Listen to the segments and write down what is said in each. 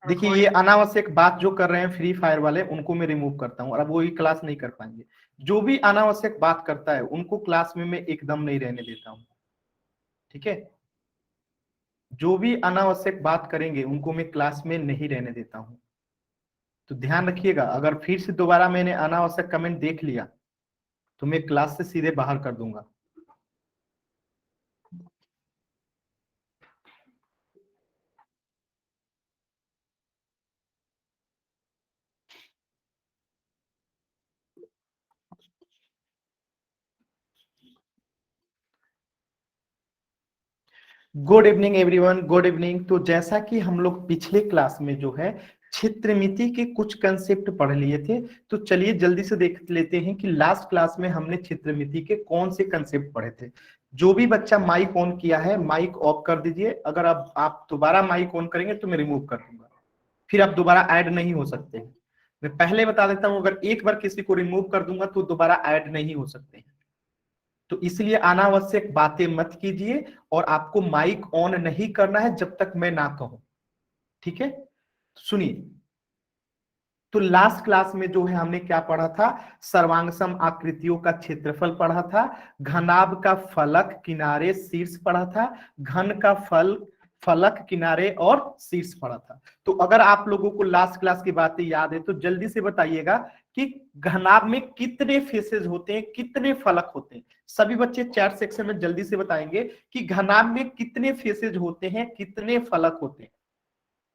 देखिए ये अनावश्यक बात जो कर रहे हैं फ्री फायर वाले, उनको मैं रिमूव करता हूँ और अब वही क्लास नहीं कर पाएंगे। जो भी अनावश्यक बात करता है उनको क्लास में मैं एकदम नहीं रहने देता हूँ, ठीक है। जो भी अनावश्यक बात करेंगे उनको मैं क्लास में नहीं रहने देता हूँ। तो ध्यान रखिएगा, अगर फिर से दोबारा मैंने अनावश्यक कमेंट देख लिया तो मैं क्लास से सीधे बाहर कर दूंगा। Good evening everyone, good evening. तो जैसा कि हम लोग पिछले क्लास में जो है क्षेत्रमिति के कुछ कंसेप्ट पढ़ लिए थे, तो चलिए जल्दी से देख लेते हैं कि लास्ट क्लास में हमने क्षेत्रमिति के कौन से कंसेप्ट पढ़े थे। जो भी बच्चा माइक ऑन किया है माइक ऑफ कर दीजिए। अगर आप दोबारा माइक ऑन करेंगे तो मैं रिमूव कर दूंगा, फिर आप दोबारा ऐड नहीं हो सकते हैं। मैं पहले बता देता हूं, अगर एक बार किसी को रिमूव कर दूंगा तो दोबारा ऐड नहीं हो सकते हैं। तो इसलिए अनावश्यक बातें मत कीजिए और आपको माइक ऑन नहीं करना है जब तक मैं ना कहूं, ठीक है। सुनिए, तो लास्ट क्लास में जो है हमने क्या पढ़ा था, सर्वांगसम आकृतियों का क्षेत्रफल पढ़ा था, घनाभ का फलक किनारे शीर्ष पढ़ा था, घन का फलक किनारे और शीर्ष पढ़ा था। तो अगर आप लोगों को लास्ट क्लास की बातें याद है तो जल्दी से बताइएगा कि घनाभ में कितने फेसेस होते हैं, कितने फलक होते हैं। सभी बच्चे चैट सेक्शन में जल्दी से बताएंगे कि घनाभ में कितने फेसेज होते हैं, कितने फलक होते हैं।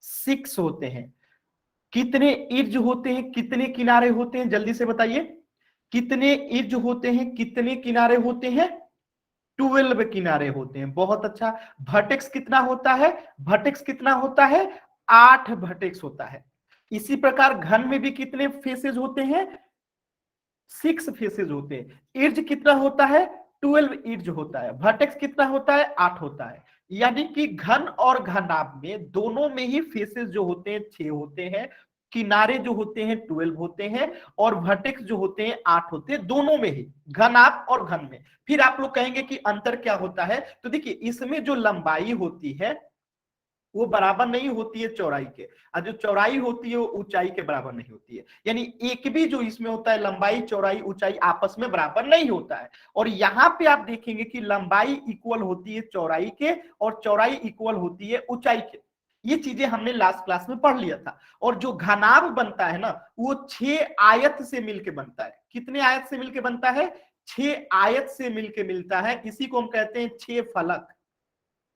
6 होते हैं। कितने इर्ज होते हैं, कितने किनारे होते हैं, जल्दी से बताइए। कितने इर्ज होते हैं, कितने किनारे होते हैं? 12 किनारे होते हैं। बहुत अच्छा। वर्टेक्स कितना होता है? वर्टेक्स कितना होता है? 8 वर्टेक्स होता है। इसी प्रकार घन में भी कितने फेसेस होते हैं? 6 फेसेस होते हैं। इर्ज कितना होता है? 12 इर्ज होता है। वर्टेक्स कितना होता है? 8 होता है। यानी कि घन और घनाभ में दोनों में ही फेसेस जो होते हैं 6 होते हैं, किनारे जो होते हैं 12 होते हैं और वर्टेक्स जो होते हैं 8 होते हैं, दोनों में ही, घनाभ और घन में। फिर आप लोग कहेंगे कि अंतर क्या होता है, तो देखिए इसमें जो लंबाई होती है वो बराबर नहीं होती है चौड़ाई के, और जो चौड़ाई होती है वो ऊंचाई के बराबर नहीं होती है। यानी एक भी जो इसमें होता है, लंबाई चौड़ाई ऊंचाई आपस में बराबर नहीं होता है। और यहाँ पे आप देखेंगे कि लंबाई इक्वल होती है चौड़ाई के और चौड़ाई इक्वल होती है ऊंचाई के। ये चीजें हमने लास्ट क्लास में पढ़ लिया था। और जो घनाभ बनता है ना, वो 6 आयत से मिलकर बनता है। कितने आयत से मिलकर बनता है? 6 आयत से मिलकर मिलता है। इसी को हम कहते हैं 6 फलक,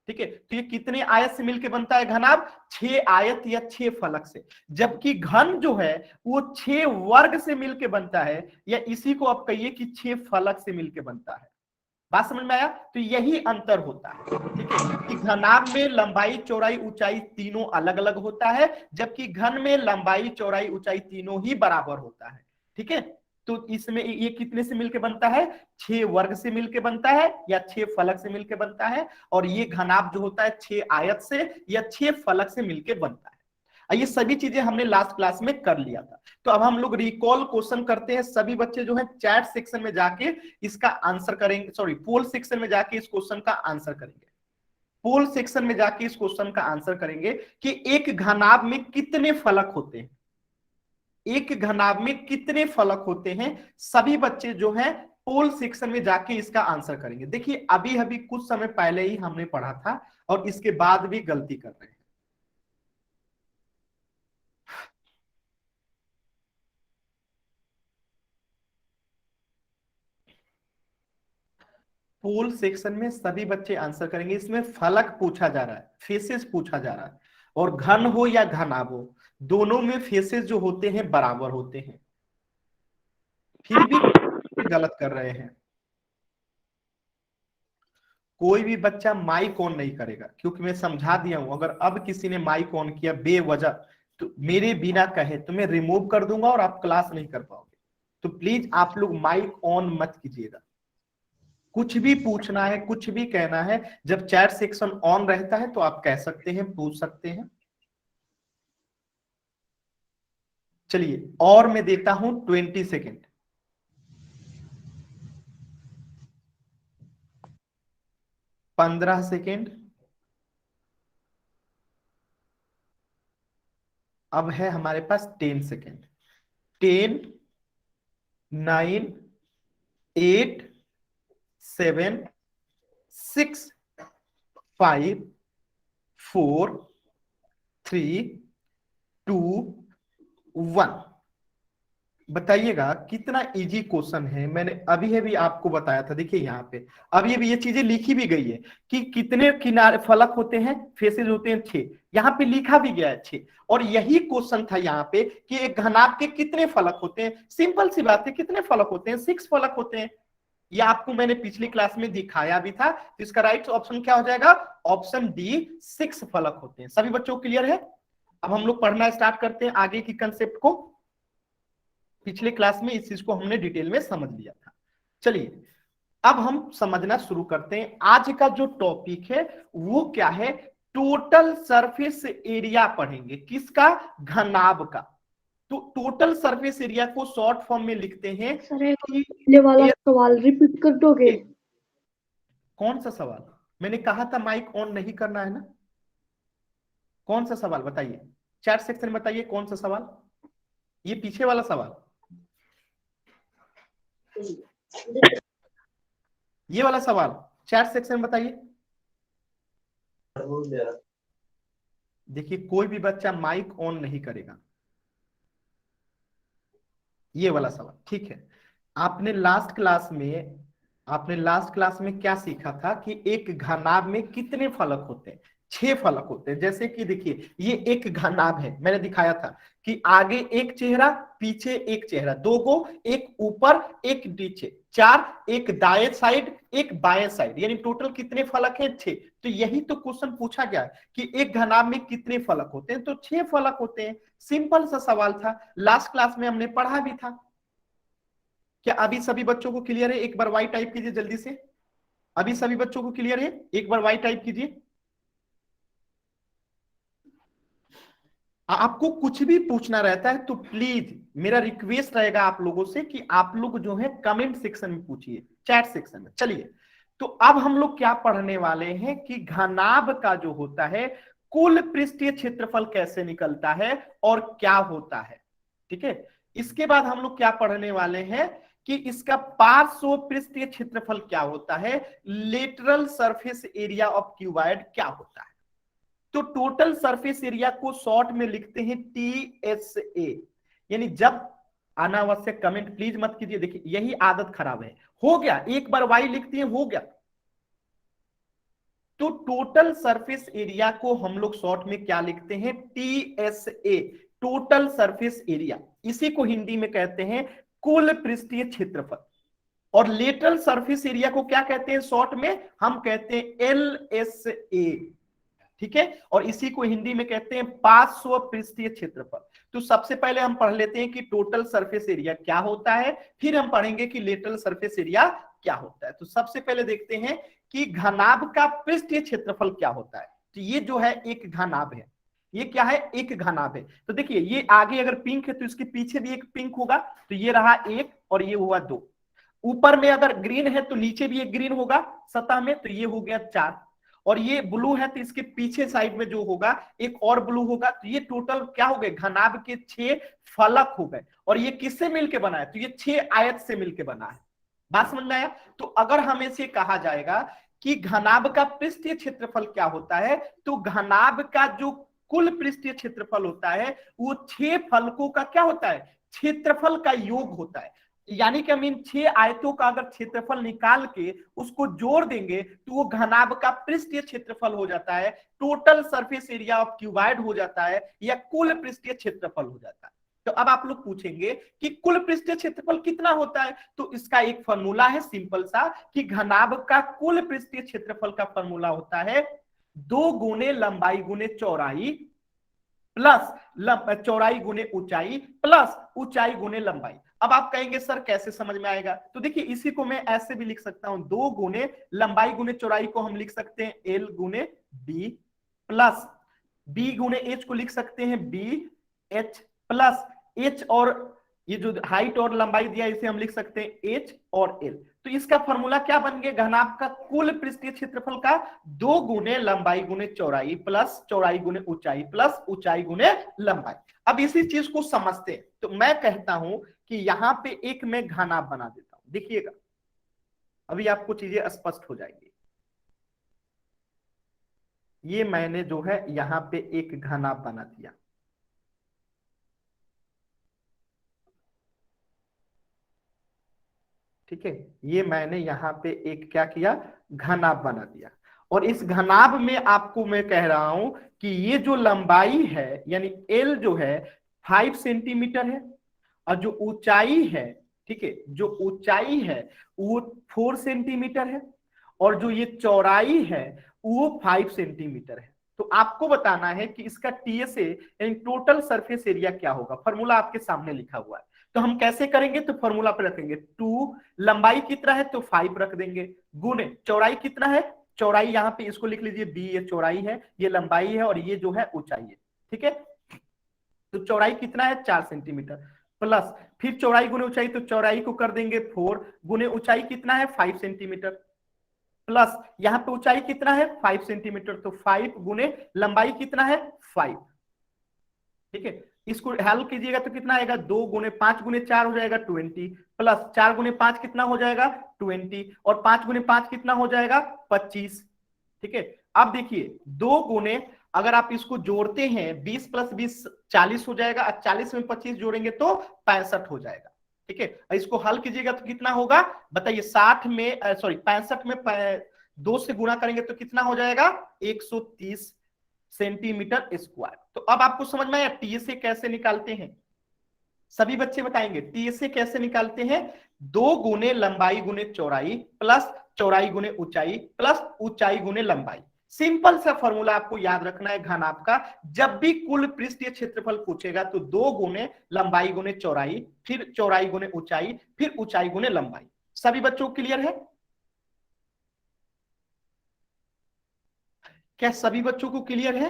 ठीक है। तो ये कितने आयत से मिलकर बनता है घनाभ? 6 आयत या 6 फलक से। जबकि घन जो है वो 6 वर्ग से मिलकर बनता है, या इसी को आप कहिए कि 6 फलक से मिलकर बनता है। बात समझ में आया? तो यही अंतर होता है, ठीक है, कि घनाभ में लंबाई चौड़ाई ऊंचाई तीनों अलग अलग होता है, जबकि घन में लंबाई चौड़ाई ऊंचाई तीनों ही बराबर होता है, ठीक है। तो इसमें ये कितने से मिलकर बनता है? 6 वर्ग से मिलकर बनता है या 6 फलक से मिलकर बनता है। और ये घनाभ जो होता है 6 आयत से या 6 फलक से मिलकर बनता है। ये सभी चीजें हमने लास्ट क्लास में कर लिया था। तो अब हम लोग रिकॉल क्वेश्चन करते हैं। सभी बच्चे जो है चैट सेक्शन में जाके इसका आंसर करेंगे, सॉरी पोल सेक्शन में जाके इस क्वेश्चन का आंसर करेंगे। पोल सेक्शन में जाके इस क्वेश्चन का आंसर करेंगे कि एक घनाभ में कितने फलक होते हैं, एक घनाभ में कितने फलक होते हैं। सभी बच्चे जो हैं पोल सेक्शन में जाके इसका आंसर करेंगे। देखिए अभी अभी कुछ समय पहले ही हमने पढ़ा था और इसके बाद भी गलती कर रहे हैं। पोल सेक्शन में सभी बच्चे आंसर करेंगे। इसमें फलक पूछा जा रहा है, फेसेस पूछा जा रहा है। और घन हो या घनाभ हो, दोनों में फेसेस जो होते हैं बराबर होते हैं। फिर भी गलत कर रहे हैं। कोई भी बच्चा माइक ऑन नहीं करेगा, क्योंकि मैं समझा दिया हूं। अगर अब किसी ने माइक ऑन किया बेवजह तो मेरे बिना कहे तो मैं रिमूव कर दूंगा और आप क्लास नहीं कर पाओगे। तो प्लीज आप लोग माइक ऑन मत कीजिएगा। कुछ भी पूछना है, कुछ भी कहना है, जब चैट सेक्शन ऑन रहता है तो आप कह सकते हैं, पूछ सकते हैं। चलिए और मैं देता हूं 20 सेकेंड। 15 सेकेंड। अब है हमारे पास 10 सेकेंड। 10, 9, 8, 7, 6, 5, 4, 3, 2, 1। बताइएगा कितना इजी क्वेश्चन है। मैंने अभी अभी आपको बताया था। देखिए यहाँ पे अभी अभी ये चीजें लिखी भी गई है कि कितने किनारे फलक होते हैं, फेसेज होते हैं 6। यहाँ पे लिखा भी गया है 6। और यही क्वेश्चन था यहाँ पे कि एक घनाभ के कितने फलक होते हैं। सिंपल सी बात है, कितने फलक होते हैं? 6 फलक होते हैं। ये आपको मैंने पिछली क्लास में दिखाया भी था। तो इसका राइट ऑप्शन क्या हो जाएगा? ऑप्शन डी, 6 फलक होते हैं। सभी बच्चों को क्लियर है? अब हम लोग पढ़ना स्टार्ट करते हैं आगे की कंसेप्ट को। पिछले क्लास में इस चीज को हमने डिटेल में समझ लिया था। चलिए अब हम समझना शुरू करते हैं। आज का जो टॉपिक है वो क्या है? टोटल सरफेस एरिया पढ़ेंगे। किसका? घनाभ का। तो टोटल सरफेस एरिया को शॉर्ट फॉर्म में लिखते हैं सर एक कि ये वाला सवाल रिपीट कर दोगे? कौन सा सवाल? मैंने कहा था माइक ऑन नहीं करना है ना। कौन सा सवाल बताइए, चैट सेक्शन में बताइए कौन सा सवाल। ये पीछे वाला सवाल, ये वाला सवाल चैट सेक्शन में बताइए। देखिए कोई भी बच्चा माइक ऑन नहीं करेगा। ये वाला सवाल ठीक है। आपने लास्ट क्लास में क्या सीखा था कि एक घनाभ में कितने फलक होते हैं? 6 फलक होते हैं। जैसे कि देखिए ये एक घनाभ है, मैंने दिखाया था कि आगे एक चेहरा, पीछे एक चेहरा, 2 गो, एक ऊपर एक नीचे, 4, एक दाएं साइड एक बाएं साइड, यानी टोटल कितने फलक हैं? 6। तो यही तो क्वेश्चन पूछा गया है कि एक घनाभ में कितने फलक होते हैं, तो 6 फलक होते हैं। सिंपल सा सवाल था, लास्ट क्लास में हमने पढ़ा भी था। क्या अभी सभी बच्चों को क्लियर है? एक बार वाई टाइप कीजिए जल्दी से। अभी सभी बच्चों को क्लियर है? एक बार वाई टाइप कीजिए। आपको कुछ भी पूछना रहता है तो प्लीज मेरा रिक्वेस्ट रहेगा आप लोगों से कि आप लोग जो है कमेंट सेक्शन में पूछिए, चैट सेक्शन में। चलिए तो अब हम लोग क्या पढ़ने वाले हैं कि घनाभ का जो होता है कुल पृष्ठीय क्षेत्रफल कैसे निकलता है और क्या होता है। ठीक है, इसके बाद हम लोग क्या पढ़ने वाले हैं कि इसका पार्श्व पृष्ठीय क्षेत्रफल क्या होता है, lateral surface area of cuboid क्या होता है। तो टोटल सरफेस एरिया को शॉर्ट में लिखते हैं TSA। यानी जब अनावश्यक कमेंट प्लीज मत कीजिए। देखिए यही आदत खराब है। हो गया, एक बार वाई लिखती है, हो गया। तो टोटल सरफेस एरिया को हम लोग शॉर्ट में क्या लिखते हैं? TSA, total surface area. इसी को हिंदी में कहते हैं कुल पृष्ठीय क्षेत्रफल। और लेटरल सरफेस एरिया को क्या कहते हैं शॉर्ट में? हम कहते हैं LSA। ठीक है, और इसी को हिंदी में कहते हैं पार्श्व पृष्ठीय क्षेत्रफल। तो सबसे पहले हम पढ़ लेते हैं कि टोटल सरफेस एरिया क्या होता है, फिर हम पढ़ेंगे कि लेटरल सरफेस एरिया क्या होता है। तो सबसे पहले देखते हैं कि घनाभ का पृष्ठीय क्षेत्रफल क्या होता है। तो ये जो है एक घनाभ है। ये क्या है? एक घनाभ है। तो देखिए ये आगे अगर पिंक है तो इसके पीछे भी एक पिंक होगा। तो ये रहा 1 और ये हुआ 2। ऊपर में अगर ग्रीन है तो नीचे भी एक ग्रीन होगा सतह में, तो ये हो गया 4। और ये ब्लू है तो इसके पीछे साइड में जो होगा एक और ब्लू होगा। तो ये टोटल क्या हो गए? घनाभ के 6 फलक हो गए। और ये किससे मिलके बना है? तो ये 6 आयत से मिलके बना है। बात समझ में आया? तो अगर हमें से कहा जाएगा कि घनाभ का पृष्ठीय क्षेत्रफल क्या होता है, तो घनाभ का जो कुल पृष्ठीय क्षेत्रफल होता है वो 6 फलकों का क्या होता है? क्षेत्रफल का योग होता है। यानी कि हम इन 6 आयतों का अगर क्षेत्रफल निकाल के उसको जोड़ देंगे तो वो घनाभ का पृष्ठीय क्षेत्रफल हो जाता है, total surface area of cuboid हो जाता है, या कुल पृष्ठीय क्षेत्रफल हो जाता है। तो अब आप लोग पूछेंगे कि कुल पृष्ठीय क्षेत्रफल कितना होता है। तो इसका एक फॉर्मूला है सिंपल सा कि घनाभ का कुल पृष्ठीय क्षेत्रफल का फॉर्मूला होता है 2 गुने लंबाई गुने चौड़ाई प्लस चौड़ाई गुने ऊंचाई प्लस ऊंचाई गुने लंबाई। अब आप कहेंगे सर कैसे समझ में आएगा? तो देखिए इसी को मैं ऐसे भी लिख सकता हूं, 2 गुने लंबाई गुने चौड़ाई को हम लिख सकते हैं L गुने B प्लस B गुने H को लिख सकते हैं BH प्लस H और ये जो हाइट और लंबाई दिया इसे हम लिख सकते हैं एच और एल। तो इसका फॉर्मूला क्या बन गया, घनाभ का कुल पृष्ठीय क्षेत्रफल का 2 गुने लंबाई गुने चौड़ाई प्लस चौड़ाई गुने ऊंचाई प्लस ऊंचाई गुने लंबाई। अब इसी चीज को समझते हैं, तो मैं कहता हूं कि यहां पे एक मैं घनाभ बना देता हूं, देखिएगा अभी आपको चीजें स्पष्ट हो जाएंगी। ये मैंने जो है यहां पे एक घनाभ बना दिया, ठीक है। ये मैंने यहाँ पे एक क्या किया, घनाभ बना दिया। और इस घनाभ में आपको मैं कह रहा हूं कि ये जो लंबाई है यानी एल जो है 5 सेंटीमीटर है, और जो ऊंचाई है, ठीक है, जो ऊंचाई है वो 4 सेंटीमीटर है, और जो ये चौड़ाई है वो 5 सेंटीमीटर है। तो आपको बताना है कि इसका टीएसए यानी टोटल सरफेस एरिया क्या होगा। फॉर्मूला आपके सामने लिखा हुआ है, तो हम कैसे करेंगे, तो फॉर्मूला पे रखेंगे 2, लंबाई कितना है तो 5 रख देंगे, गुने चौड़ाई कितना है, चौड़ाई यहाँ पे इसको लिख लीजिए बी, ये चौड़ाई है, ये लंबाई है, और ये जो है ऊंचाई है, ठीक है। तो चौड़ाई कितना है 4 सेंटीमीटर, प्लस फिर चौड़ाई गुने ऊंचाई, तो चौड़ाई को कर देंगे 4 गुने ऊंचाई कितना है 5 सेंटीमीटर, प्लस यहां पे ऊंचाई कितना है 5 सेंटीमीटर, तो 5 गुने लंबाई कितना है 5, ठीक है। इसको हल कीजिएगा तो कितना आएगा, 2 गुने 5 गुने 4 हो जाएगा 20, प्लस 4 गुने 5 कितना हो जाएगा 20, और 5 गुने 5 कितना हो जाएगा 25, ठीक है। अब देखिए 2 गुने, अगर आप इसको जोड़ते हैं 20 प्लस 20 40 हो जाएगा, और 40 में 25 जोड़ेंगे तो 65 हो जाएगा, ठीक है। इसको हल कीजिएगा तो कितना होगा बताइए, 60 में सॉरी 65 में 2 से गुणा करेंगे तो कितना हो जाएगा 130 सेंटीमीटर स्क्वायर। तो अब आपको समझ में आया टीएसए कैसे निकालते हैं, सभी बच्चे बताएंगे टीएसए कैसे निकालते हैं, 2 गुने लंबाई गुने चौड़ाई प्लस चौड़ाई गुने ऊंचाई प्लस ऊंचाई गुने लंबाई। सिंपल सा फॉर्मूला आपको याद रखना है घनाभ का, जब भी कुल पृष्ठीय क्षेत्रफल पूछेगा तो 2 गुने लंबाई गुने चौड़ाई, फिर चौड़ाई गुने ऊंचाई, फिर ऊंचाई गुने लंबाई। सभी बच्चों को क्लियर है, क्या सभी बच्चों को क्लियर है?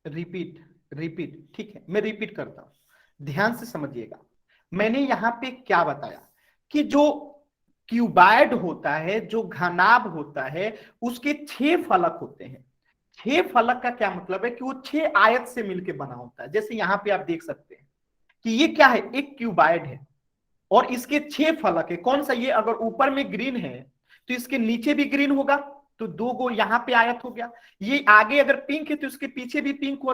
रिपीट रिपीट, ठीक है, मैं रिपीट करता हूं, ध्यान से समझिएगा। मैंने यहां पे क्या बताया कि जो क्यूबाइड होता है, जो घनाभ होता है, उसके 6 फलक होते हैं। 6 फलक का क्या मतलब है कि वो 6 आयत से मिलकर बना होता है। जैसे यहां पे आप देख सकते हैं कि ये क्या है, एक क्यूबाइड है और इसके 6 फलक है। कौन सा, ये अगर ऊपर में ग्रीन है तो इसके नीचे भी ग्रीन होगा, तो 2 गो यहां पे आयत हो गया। ये आगे अगर पिंक है तो इसके पीछे भी पिंक हो,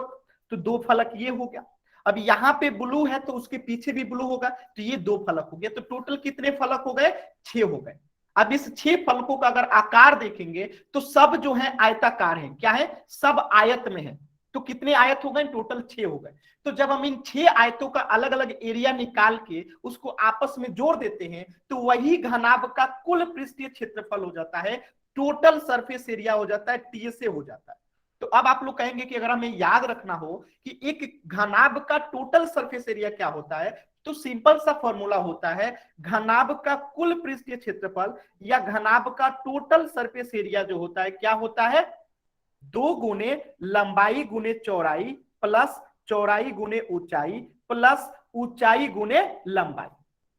तो 2 फलक ये हो गया। अब यहाँ पे ब्लू है तो उसके पीछे भी ब्लू होगा, तो ये 2 फलक हो गया। तो टोटल कितने फलक हो गए, 6 हो गए। अब इस 6 फलकों का अगर आकार देखेंगे तो सब जो है आयताकार है, क्या है, सब आयत में है। तो कितने आयत हो गए, टोटल 6 हो गए। तो जब हम इन 6 आयतों का अलग अलग एरिया निकाल के उसको आपस में जोड़ देते हैं तो वही घनाभ का कुल पृष्ठीय क्षेत्रफल हो जाता है, टोटल सरफेस एरिया हो जाता है, टीएसए हो जाता है। तो अब आप लोग कहेंगे कि अगर हमें याद रखना हो कि एक घनाभ का टोटल सरफेस एरिया क्या होता है, तो सिंपल सा फॉर्मूला होता है घनाभ का कुल पृष्ठीय क्षेत्रफल या घनाभ का टोटल सरफेस एरिया जो होता है क्या होता है, 2 गुने लंबाई गुने चौड़ाई प्लस चौड़ाई गुने ऊंचाई प्लस ऊंचाई गुने लंबाई।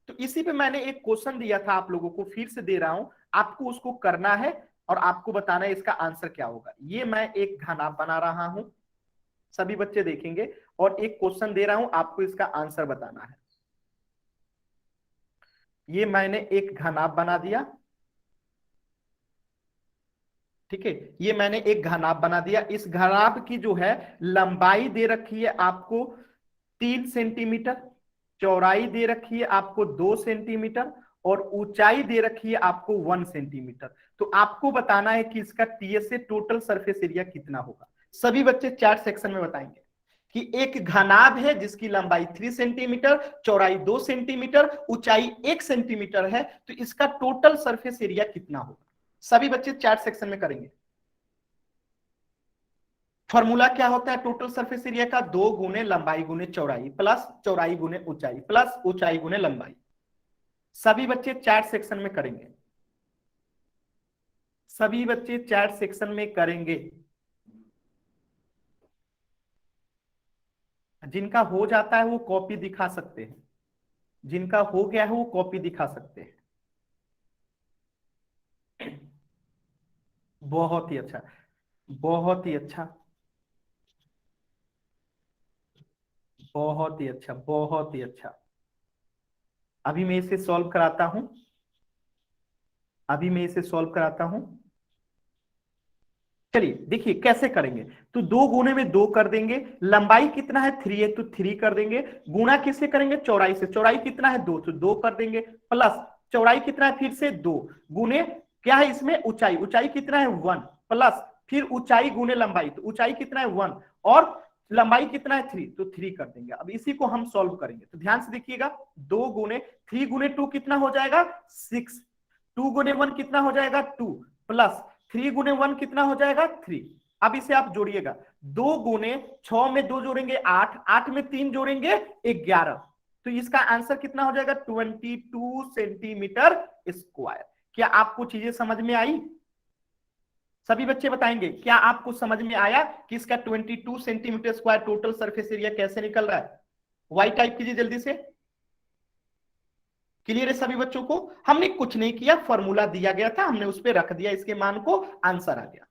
तो इसी पे मैंने एक क्वेश्चन दिया था आप लोगों को, फिर से दे रहा हूं, आपको उसको करना है और आपको बताना है इसका आंसर क्या होगा। ये मैं एक घनाभ बना रहा हूं, सभी बच्चे देखेंगे, और एक क्वेश्चन दे रहा हूं, आपको इसका आंसर बताना है। ये मैंने एक घनाभ बना दिया, ठीक है, ये मैंने एक घनाभ बना दिया। इस घनाभ की जो है लंबाई दे रखी है आपको 3 सेंटीमीटर, चौड़ाई दे रखी है आपको 2 सेंटीमीटर, और ऊंचाई दे रखी है आपको 1 सेंटीमीटर। तो आपको बताना है कि इसका टीएसए टोटल सरफेस एरिया कितना होगा। सभी बच्चे चैट सेक्शन में बताएंगे कि एक घनाभ है जिसकी लंबाई 3 सेंटीमीटर, चौड़ाई 2 सेंटीमीटर, ऊंचाई 1 सेंटीमीटर है, तो इसका टोटल सरफेस एरिया कितना होगा। सभी बच्चे चैट सेक्शन में करेंगे। फॉर्मूला क्या होता है टोटल सरफेस एरिया का, 2 गुने लंबाई गुने चौड़ाई प्लस चौड़ाई गुने ऊंचाई प्लस ऊंचाई गुने लंबाई। सभी बच्चे चैट सेक्शन में करेंगे, सभी बच्चे चैट सेक्शन में करेंगे। जिनका हो जाता है वो कॉपी दिखा सकते हैं, जिनका हो गया है वो कॉपी दिखा सकते हैं। बहुत ही अच्छा, बहुत ही अच्छा, बहुत ही अच्छा, बहुत ही अच्छा। अभी मैं इसे सॉल्व कराता हूं, अभी मैं इसे सॉल्व कराता हूं। चलिए देखिए कैसे करेंगे। तो 2 गुणे में 2 कर देंगे, लंबाई कितना है 3 है तो 3 कर देंगे, गुणा किससे करेंगे चौड़ाई से, चौड़ाई कितना है 2 तो 2 कर देंगे, प्लस चौड़ाई कितना है फिर से 2 गुणे क्या है इसमें ऊंचाई, ऊंचाई कितना है 1 प्लस फिर ऊंचाई गुणे लंबाई, तो ऊंचाई कितना है 1 और लंबाई कितना है 3 तो 3 कर देंगे। अब इसी को हम सॉल्व करेंगे, तो ध्यान से देखिएगा 3 गुणे 2 कितना हो जाएगा 6, 2 गुणे 1 कितना हो जाएगा 2 प्लस 3 गुणे 1 कितना हो जाएगा 3। अब इसे आप जोड़िएगा, 2 गुणे 6 में 2 जोड़ेंगे 8, 8 में 3 जोड़ेंगे 11, तो इसका आंसर कितना हो जाएगा 22 सेंटीमीटर स्क्वायर। क्या आपको चीजें समझ में आई? सभी बच्चे बताएंगे क्या आपको समझ में आया कि इसका 22 centimetre square total surface area कैसे निकल रहा है? वाई टाइप कीजिए जल्दी से। क्लियर है सभी बच्चों को? हमने कुछ नहीं किया, फॉर्मूला दिया गया था, हमने उस पर रख दिया इसके मान को, आंसर आ गया।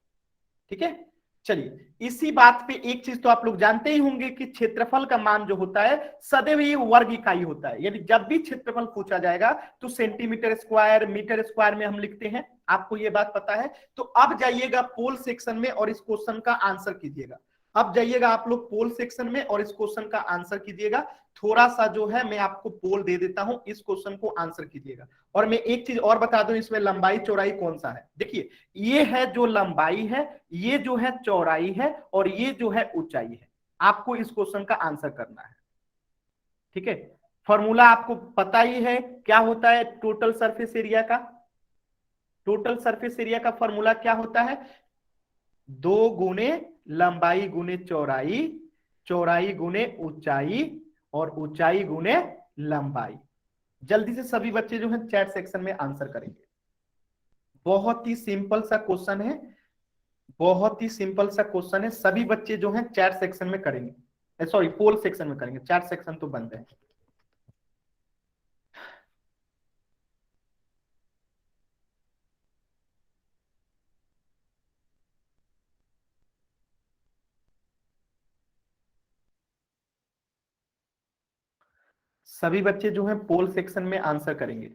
ठीक है, चलिए इसी बात पे एक चीज तो आप लोग जानते ही होंगे कि क्षेत्रफल का मान जो होता है सदैव ये वर्ग इकाई होता है, यानी जब भी क्षेत्रफल पूछा जाएगा तो सेंटीमीटर स्क्वायर मीटर स्क्वायर में हम लिखते हैं, आपको ये बात पता है। तो अब जाइएगा पोल सेक्शन में और इस क्वेश्चन का आंसर कीजिएगा। अब जाइएगा आप लोग पोल सेक्शन में और इस क्वेश्चन का आंसर कीजिएगा। थोड़ा सा जो है मैं आपको पोल दे देता हूं, इस क्वेश्चन को आंसर कीजिएगा। और मैं एक चीज और बता दूं, इसमें लंबाई चौड़ाई कौन सा है, देखिए ये है जो लंबाई है, ये जो है चौड़ाई है और ये जो है ऊंचाई है। आपको इस क्वेश्चन का आंसर करना है। ठीक है, फॉर्मूला आपको पता ही है क्या होता है टोटल सरफेस एरिया का। टोटल सरफेस एरिया का फॉर्मूला क्या होता है, 2 गुणे लंबाई गुणे चौड़ाई, चौड़ाई गुणे ऊंचाई और ऊंचाई गुणे लंबाई। जल्दी से सभी बच्चे जो है चैट सेक्शन में आंसर करेंगे। बहुत ही सिंपल सा क्वेश्चन है, बहुत ही सिंपल सा क्वेश्चन है। सभी बच्चे जो हैं चैट सेक्शन में करेंगे, सॉरी पोल सेक्शन में करेंगे, चैट सेक्शन तो बंद है। सभी बच्चे जो हैं पोल सेक्शन में आंसर करेंगे।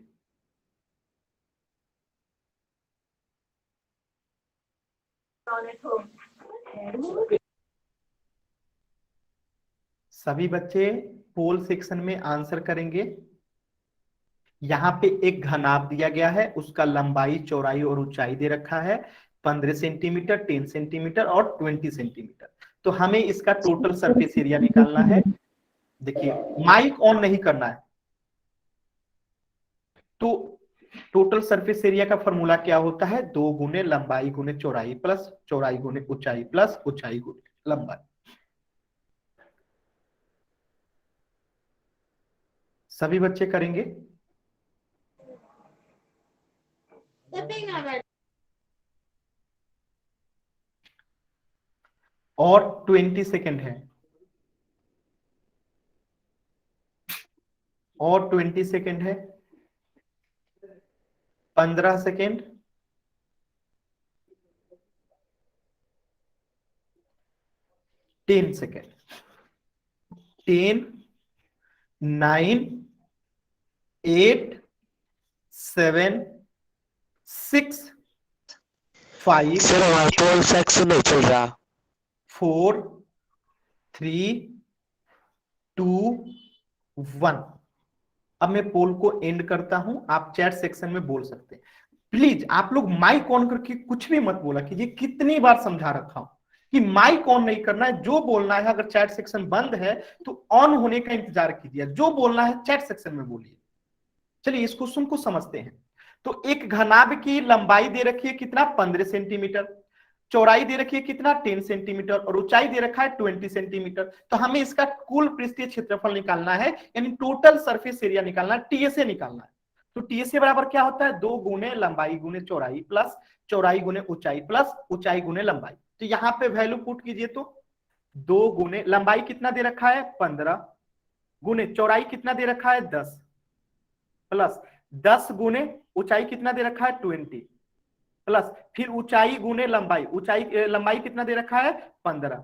सभी बच्चे पोल सेक्शन में आंसर करेंगे। यहां पे एक घनाभ दिया गया है, उसका लंबाई चौड़ाई और ऊंचाई दे रखा है, 15 सेंटीमीटर, 10 सेंटीमीटर और 20 सेंटीमीटर। तो हमें इसका टोटल सरफेस एरिया निकालना है। देखिए माइक ऑन नहीं करना है। तो टोटल सरफेस एरिया का फॉर्मूला क्या होता है, 2 गुणे लंबाई गुणे चौड़ाई प्लस चौड़ाई गुणे ऊंचाई प्लस ऊंचाई गुणे लंबाई। सभी बच्चे करेंगे। और 20 सेकेंड है, और 20 सेकेंड है, 15 सेकेंड, 10 सेकेंड, 10, 9, 8, 7, 6, 5, सर हमारा पोल सेक्शन नहीं चल रहा। 4, 3, 2, 1। अब मैं पोल को एंड करता हूं, आप चैट सेक्शन में बोल सकते हैं। प्लीज आप लोग माइक ऑन करके कुछ भी मत बोला कीजिए, कितनी बार समझा रखा हूं कि माइक ऑन नहीं करना है, जो बोलना है अगर चैट सेक्शन बंद है तो ऑन होने का इंतजार कीजिए, जो बोलना है चैट सेक्शन में बोलिए। चलिए इस क्वेश्चन को समझते हैं। तो एक घनाभ की लंबाई दे रखी है कितना 15 सेंटीमीटर, चौड़ाई दे रखी है कितना 10 सेंटीमीटर और ऊंचाई दे रखा है 20 सेंटीमीटर। तो हमें इसका कुल पृष्ठीय क्षेत्रफल निकालना है, यानी टोटल सरफेस एरिया निकालना है, टीएसए निकालना है। तो टीएसए बराबर क्या होता है, 2 गुणे लंबाई गुणे चौड़ाई प्लस चौड़ाई गुणे ऊंचाई प्लस ऊंचाई गुणे लंबाई। तो यहाँ पे वैल्यू पुट कीजिए, तो 2 गुने लंबाई कितना दे रखा है 15 गुने चौड़ाई कितना दे रखा है 10 प्लस 10 गुने ऊंचाई कितना दे रखा है 20 प्लस फिर ऊंचाई गुने लंबाई, ऊंचाई लंबाई कितना दे रखा है 15।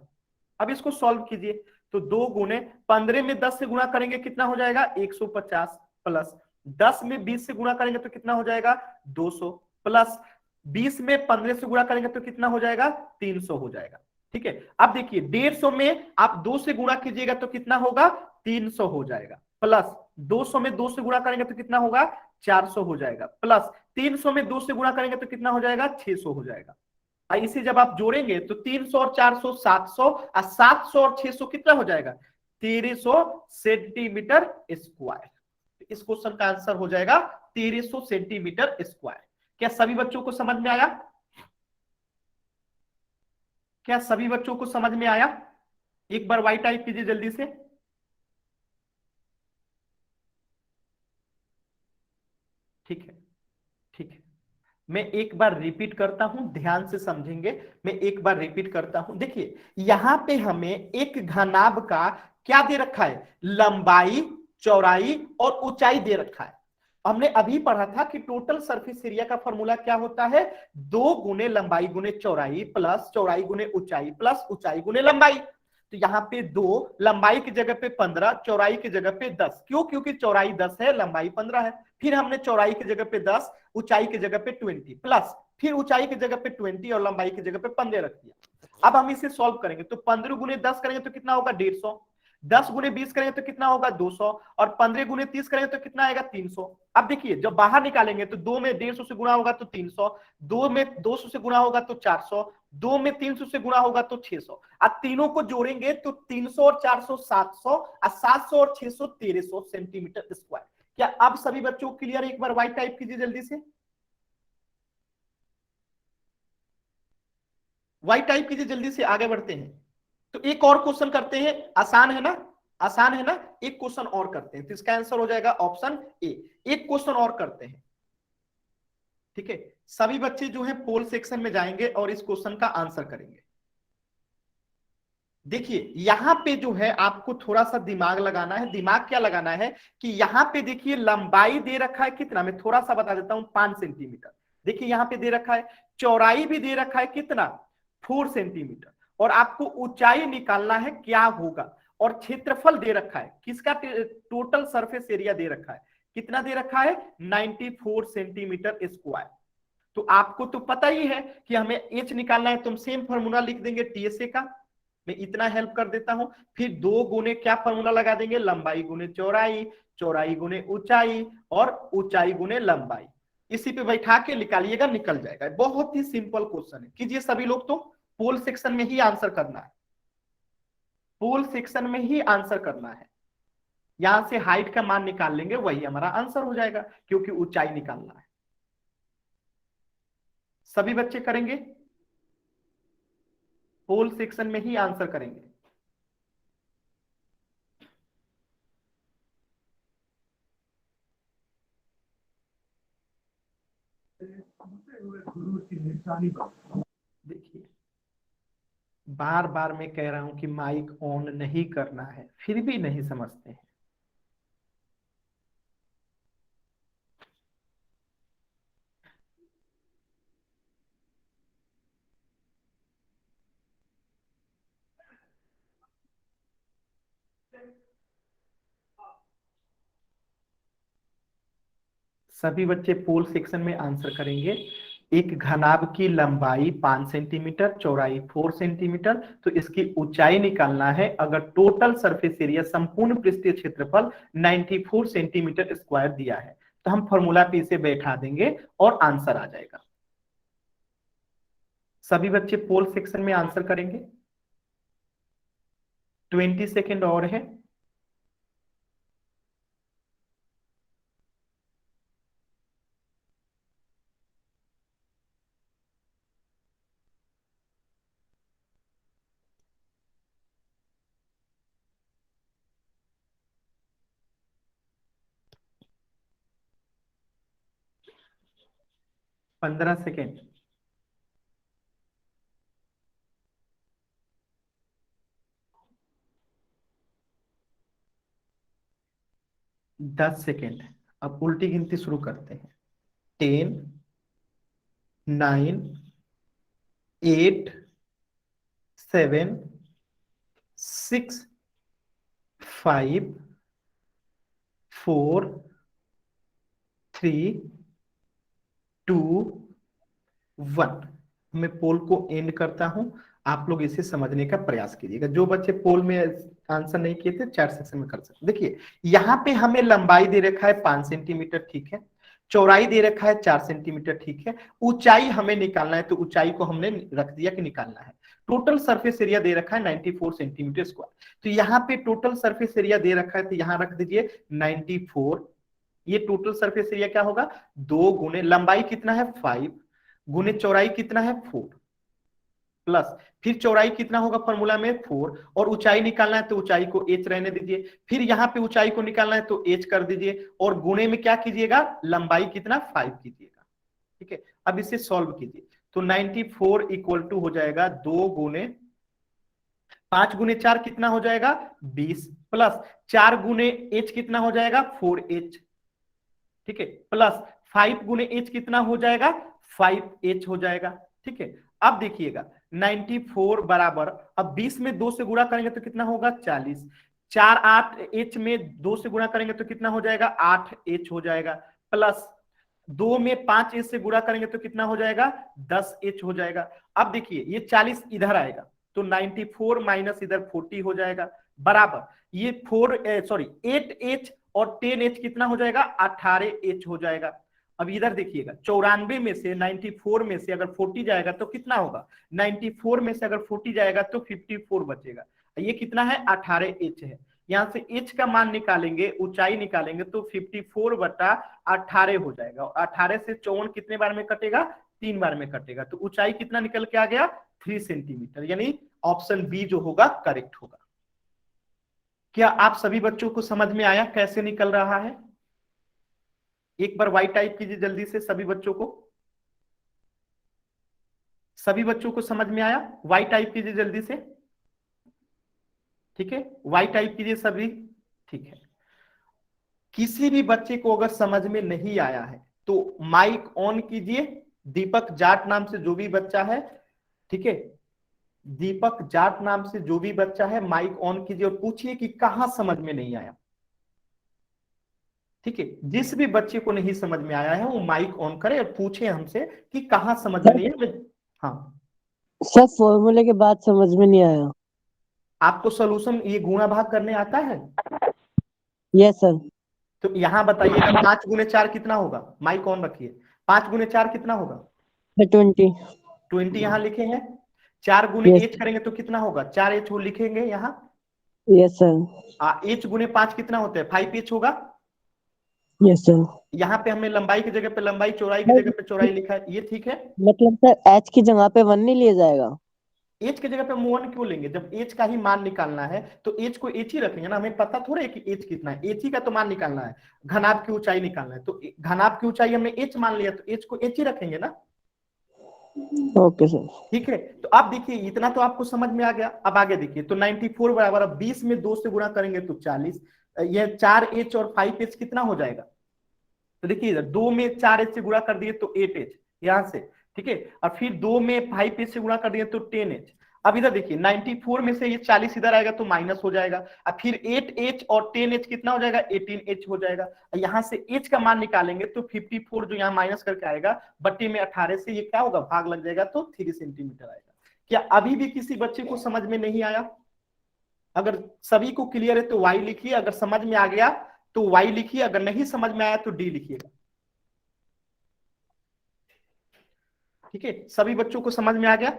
अब इसको सॉल्व कीजिए तो 2 गुने 15 में 10 से गुणा करेंगे कितना हो जाएगा 150 प्लस 10 में 20 से गुणा करेंगे तो कितना हो जाएगा 200 प्लस 20 में 15 से गुणा करेंगे तो कितना हो जाएगा 300 हो जाएगा। ठीक है, अब देखिए 150 में आप 2 से गुणा कीजिएगा तो कितना होगा 300 हो जाएगा प्लस 200 में 2 से गुणा करेंगे तो कितना होगा 400 हो जाएगा प्लस 300 में 2 से गुणा करेंगे तो कितना हो जाएगा 600 हो जाएगा। इसे जब आप जोड़ेंगे तो 300 और 400 700 और 700 और 600 कितना हो जाएगा 1300 सेंटीमीटर स्क्वायर। इस क्वेश्चन का आंसर हो जाएगा 1300 सेंटीमीटर स्क्वायर। क्या सभी बच्चों को समझ में आया? क्या सभी बच्चों को समझ में आया? एक बार वाई टाइप कीजिए जल्दी से। ठीक है, ठीक है, मैं एक बार रिपीट करता हूं, ध्यान से समझेंगे। मैं एक बार रिपीट करता हूं, देखिए यहां पे हमें एक घनाभ का क्या दे रखा है, लंबाई, चौड़ाई और ऊंचाई दे रखा है। हमने अभी पढ़ा था कि टोटल सरफेस एरिया का फॉर्मूला क्या होता है, 2 गुने लंबाई गुने चौड़ाई प्लस चौड़ाई गुने ऊंचाई प्लस ऊंचाई गुने लंबाई। तो यहाँ पे 2, लंबाई की जगह पे 15, चौड़ाई की जगह पे 10। क्यों? क्योंकि चौड़ाई 10 है, लंबाई 15 है। फिर हमने चौड़ाई की जगह पे 10, ऊंचाई की जगह पे 20 प्लस फिर ऊंचाई की जगह पे 20 और लंबाई की जगह पे 15 रख दिया। अब हम इसे सॉल्व करेंगे तो 15 गुने 10 करेंगे तो कितना होगा 150, 10 गुने 20 करेंगे तो कितना होगा 200 और 15 गुने 30 करेंगे तो कितना आएगा 300। अब देखिए जब बाहर निकालेंगे तो 2 में 150 से गुणा होगा तो 300, 2 में 200 से गुणा होगा तो 400, 2 में 300 से गुणा होगा तो 600। अब तीनों को जोड़ेंगे तो 300 और 400 700 और 700 और 600 1300 सेंटीमीटर स्क्वायर। क्या अब सभी बच्चों को क्लियर? एक बार वाई टाइप कीजिए जल्दी से, वाई टाइप कीजिए जल्दी से, आगे बढ़ते हैं। तो एक और क्वेश्चन करते हैं, आसान है ना, आसान है ना। एक क्वेश्चन और करते हैं तो इसका आंसर हो जाएगा ऑप्शन ए। एक क्वेश्चन और करते हैं, ठीक है। सभी बच्चे जो है पोल सेक्शन में जाएंगे और इस क्वेश्चन का आंसर करेंगे। देखिए यहां पे जो है आपको थोड़ा सा दिमाग लगाना है। दिमाग क्या लगाना है कि यहां पे देखिए लंबाई दे रखा है कितना, मैं थोड़ा सा बता देता हूं 5 सेंटीमीटर। देखिए यहां पे दे रखा है, चौड़ाई भी दे रखा है कितना 4 सेंटीमीटर और आपको ऊंचाई निकालना है क्या होगा। और क्षेत्रफल दे रखा है किसका, टोटल सरफेस एरिया दे रखा है कितना दे रखा है 94 सेंटीमीटर स्क्वायर। तो आपको तो पता ही है कि हमें एच निकालना है, तो हम सेम फॉर्मूला लिख देंगे टीएसए का। मैं इतना हेल्प कर देता हूं। फिर 2 गुने क्या फॉर्मूला लगा देंगे, लंबाई गुने चौड़ाई, चौड़ाई गुने ऊंचाई और ऊंचाई गुने लंबाई। इसी पे बैठा के निकालिएगा, निकल जाएगा। बहुत ही सिंपल क्वेश्चन है, कीजिए सभी लोग। तो पोल सेक्शन में ही आंसर करना है, पोल सेक्शन में ही आंसर करना है। यहां से हाइट का मान निकाल लेंगे, वही हमारा आंसर हो जाएगा क्योंकि ऊंचाई निकालना है। सभी बच्चे करेंगे, पोल सेक्शन में ही आंसर करेंगे। देखिए बार बार मैं कह रहा हूं कि माइक ऑन नहीं करना है, फिर भी नहीं समझते हैं। सभी बच्चे पोल सेक्शन में आंसर करेंगे। एक घनाभ की लंबाई 5 सेंटीमीटर, चौड़ाई 4 सेंटीमीटर, तो इसकी ऊंचाई निकालना है। अगर टोटल सरफेस एरिया संपूर्ण पृष्ठीय क्षेत्रफल 94 सेंटीमीटर स्क्वायर दिया है तो हम फॉर्मूला पे इसे बैठा देंगे और आंसर आ जाएगा। सभी बच्चे पोल सेक्शन में आंसर करेंगे। 20 सेकेंड और है। पंद्रह सेकेंड। 10 सेकेंड। अब उल्टी गिनती शुरू करते हैं। 10, 9, 8, 7, 6, 5, 4, 3, 2, 1। मैं पोल को एंड करता हूं, आप लोग इसे समझने का प्रयास कीजिएगा। जो बच्चे पोल में आंसर नहीं किए थे चैट सेक्शन में कर सकते। देखिए यहाँ पे हमें लंबाई दे रखा है 5 सेंटीमीटर, ठीक है। चौड़ाई दे रखा है 4 सेंटीमीटर, ठीक है। ऊंचाई हमें निकालना है, तो ऊंचाई को हमने रख दिया कि निकालना है। टोटल सरफेस एरिया दे रखा है 94 सेंटीमीटर स्क्वायर। तो यहाँ पे टोटल सरफेस एरिया दे रखा है, तो यहाँ रख दीजिए 94। ये टोटल सरफेस एरिया क्या होगा, 2 गुने लंबाई कितना है 5 गुने चौड़ाई कितना है 4 प्लस फिर चौड़ाई कितना होगा फॉर्मूला में 4, और ऊंचाई निकालना है तो ऊंचाई को h रहने दीजिए। फिर यहाँ पे ऊंचाई को निकालना है तो h कर दीजिए, और गुणे में क्या कीजिएगा, लंबाई कितना 5 कीजिएगा, ठीक है। अब इसे सॉल्व कीजिए, तो 94 इक्वल टू हो जाएगा 2 गुने 5 गुने 4 कितना हो जाएगा 20, प्लस 4 गुने h कितना हो जाएगा 4h, ठीक है, प्लस 5 गुने h कितना हो जाएगा 5h हो जाएगा, ठीक है। अब देखिएगा 94 बराबर, अब 20 में 2 से गुणा करेंगे तो कितना होगा 40, 4 8 h में 2 से गुणा करेंगे तो कितना हो जाएगा 8h हो जाएगा, प्लस 2 में 5h से गुणा करेंगे तो कितना हो जाएगा 10h हो जाएगा। अब देखिए ये 40 इधर आएगा तो 94 माइनस इधर 40 हो जाएगा, बराबर ये 8h और 10h कितना हो जाएगा 18h हो जाएगा। अब इधर देखिएगा 94 में से 94 में से अगर 40 जाएगा तो कितना होगा, 94 में से अगर 40 जाएगा तो 54 बचेगा। ये कितना है 18h है। यहां से h का मान निकालेंगे, ऊंचाई निकालेंगे तो 54/18 हो जाएगा, और 18 से 54 कितने बार में कटेगा 3 बार में कटेगा, तो ऊंचाई कितना निकल के आ गया 3 सेंटीमीटर, यानी ऑप्शन बी जो होगा करेक्ट होगा। क्या आप सभी बच्चों को समझ में आया कैसे निकल रहा है? एक बार वाई टाइप कीजिए जल्दी से सभी बच्चों को। सभी बच्चों को समझ में आया? वाई टाइप कीजिए जल्दी से, ठीक है, वाई टाइप कीजिए सभी, ठीक है। किसी भी बच्चे को अगर समझ में नहीं आया है तो माइक ऑन कीजिए। दीपक जाट नाम से जो भी बच्चा है, ठीक है, दीपक जाट नाम से जो भी बच्चा है माइक ऑन कीजिए और पूछिए कि कहां समझ में नहीं आया, ठीक है। जिस भी बच्चे को नहीं समझ में आया है वो माइक ऑन करे और पूछे हमसे कि कहां समझ में नहीं आया। हाँ सर, फॉर्मूले के बाद समझ में नहीं आया। आपको सॉल्यूशन ये गुणा भाग करने आता है? Yes sir. तो यहां बताइएगा 5 गुने 4 कितना होगा, माइक ऑन रखिए। 5 गुने 4 कितना होगा 20। 20 यहाँ लिखे हैं। 4 गुने Yes. एच करेंगे तो कितना होगा 4h वो लिखेंगे यहाँ। Yes sir. एच गुने 5 कितना होता है 5h होगा। Yes sir. यहाँ पे हमने लंबाई की जगह पे लंबाई, चौड़ाई की जगह पे चौड़ाई लिखा है, ये ठीक है। मतलब सर एच की जगह पे 1 नहीं लिया जाएगा? एच की जगह पे हम 1 क्यों लेंगे, जब एच का ही मान निकालना है तो एच को एच ही रखेंगे ना, हमें पता थोड़ा है कि एच कितना है, एच ही का तो मान निकालना है। घनाभ की ऊंचाई निकालना है तो घनाभ की ऊंचाई हमने एच मान लिया तो एच को एच ही रखेंगे ना। Okay sir. ठीक है, तो अब देखिए इतना तो आपको समझ में आ गया। अब आगे देखिए, तो 94 बराबर, अब 20 में 2 से गुणा करेंगे तो 40, यह 4h और 5h कितना हो जाएगा, तो देखिए इधर 2 में 4h से गुणा कर दिए तो 8h यहां से, ठीक है, और फिर 2 में 5h से गुणा कर दिए तो 10h। अब इधर देखिए 94 में से ये 40 इधर आएगा तो माइनस हो जाएगा, अब फिर 8h और 10h कितना हो जाएगा 18h हो जाएगा। यहां से h का मान निकालेंगे तो 54 जो यहाँ माइनस करके आएगा बट्टे में 18 से ये क्या होगा भाग लग जाएगा तो 3 सेंटीमीटर आएगा। क्या अभी भी किसी बच्चे को समझ में नहीं आया? अगर सभी को क्लियर है तो y लिखिए, अगर समझ में आ गया तो y लिखिए, अगर नहीं समझ में आया तो d लिखिएगा, ठीक है। सभी बच्चों को समझ में आ गया?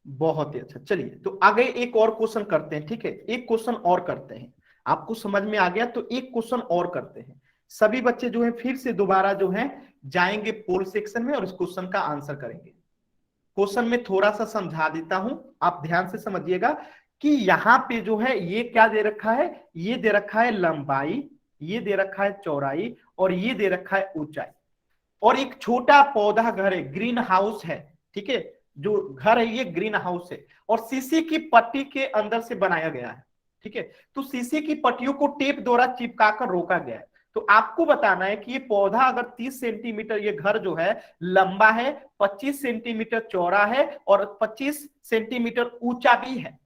बहुत ही अच्छा। चलिए तो आगे एक और क्वेश्चन करते हैं, ठीक है, एक क्वेश्चन और करते हैं। आपको समझ में आ गया तो एक क्वेश्चन और करते हैं। सभी बच्चे जो है फिर से दोबारा जो है जाएंगे पोल सेक्शन में और इस क्वेश्चन का आंसर करेंगे। क्वेश्चन में थोड़ा सा समझा देता हूं, आप ध्यान से समझिएगा कि यहाँ पे जो है ये क्या दे रखा है, ये दे रखा है लंबाई, ये दे रखा है चौड़ाई, और ये दे रखा है ऊंचाई, और एक छोटा पौधा घर है, ग्रीन हाउस है, ठीक है, जो घर है ये ग्रीन हाउस है और शीशे की पट्टी के अंदर से बनाया गया है, ठीक है। तो शीशे की पट्टियों को टेप द्वारा चिपका कर रोका गया है। तो आपको बताना है कि ये पौधा अगर 30 सेंटीमीटर, ये घर जो है लंबा है, 25 सेंटीमीटर चौड़ा है और 25 सेंटीमीटर ऊंचा भी है,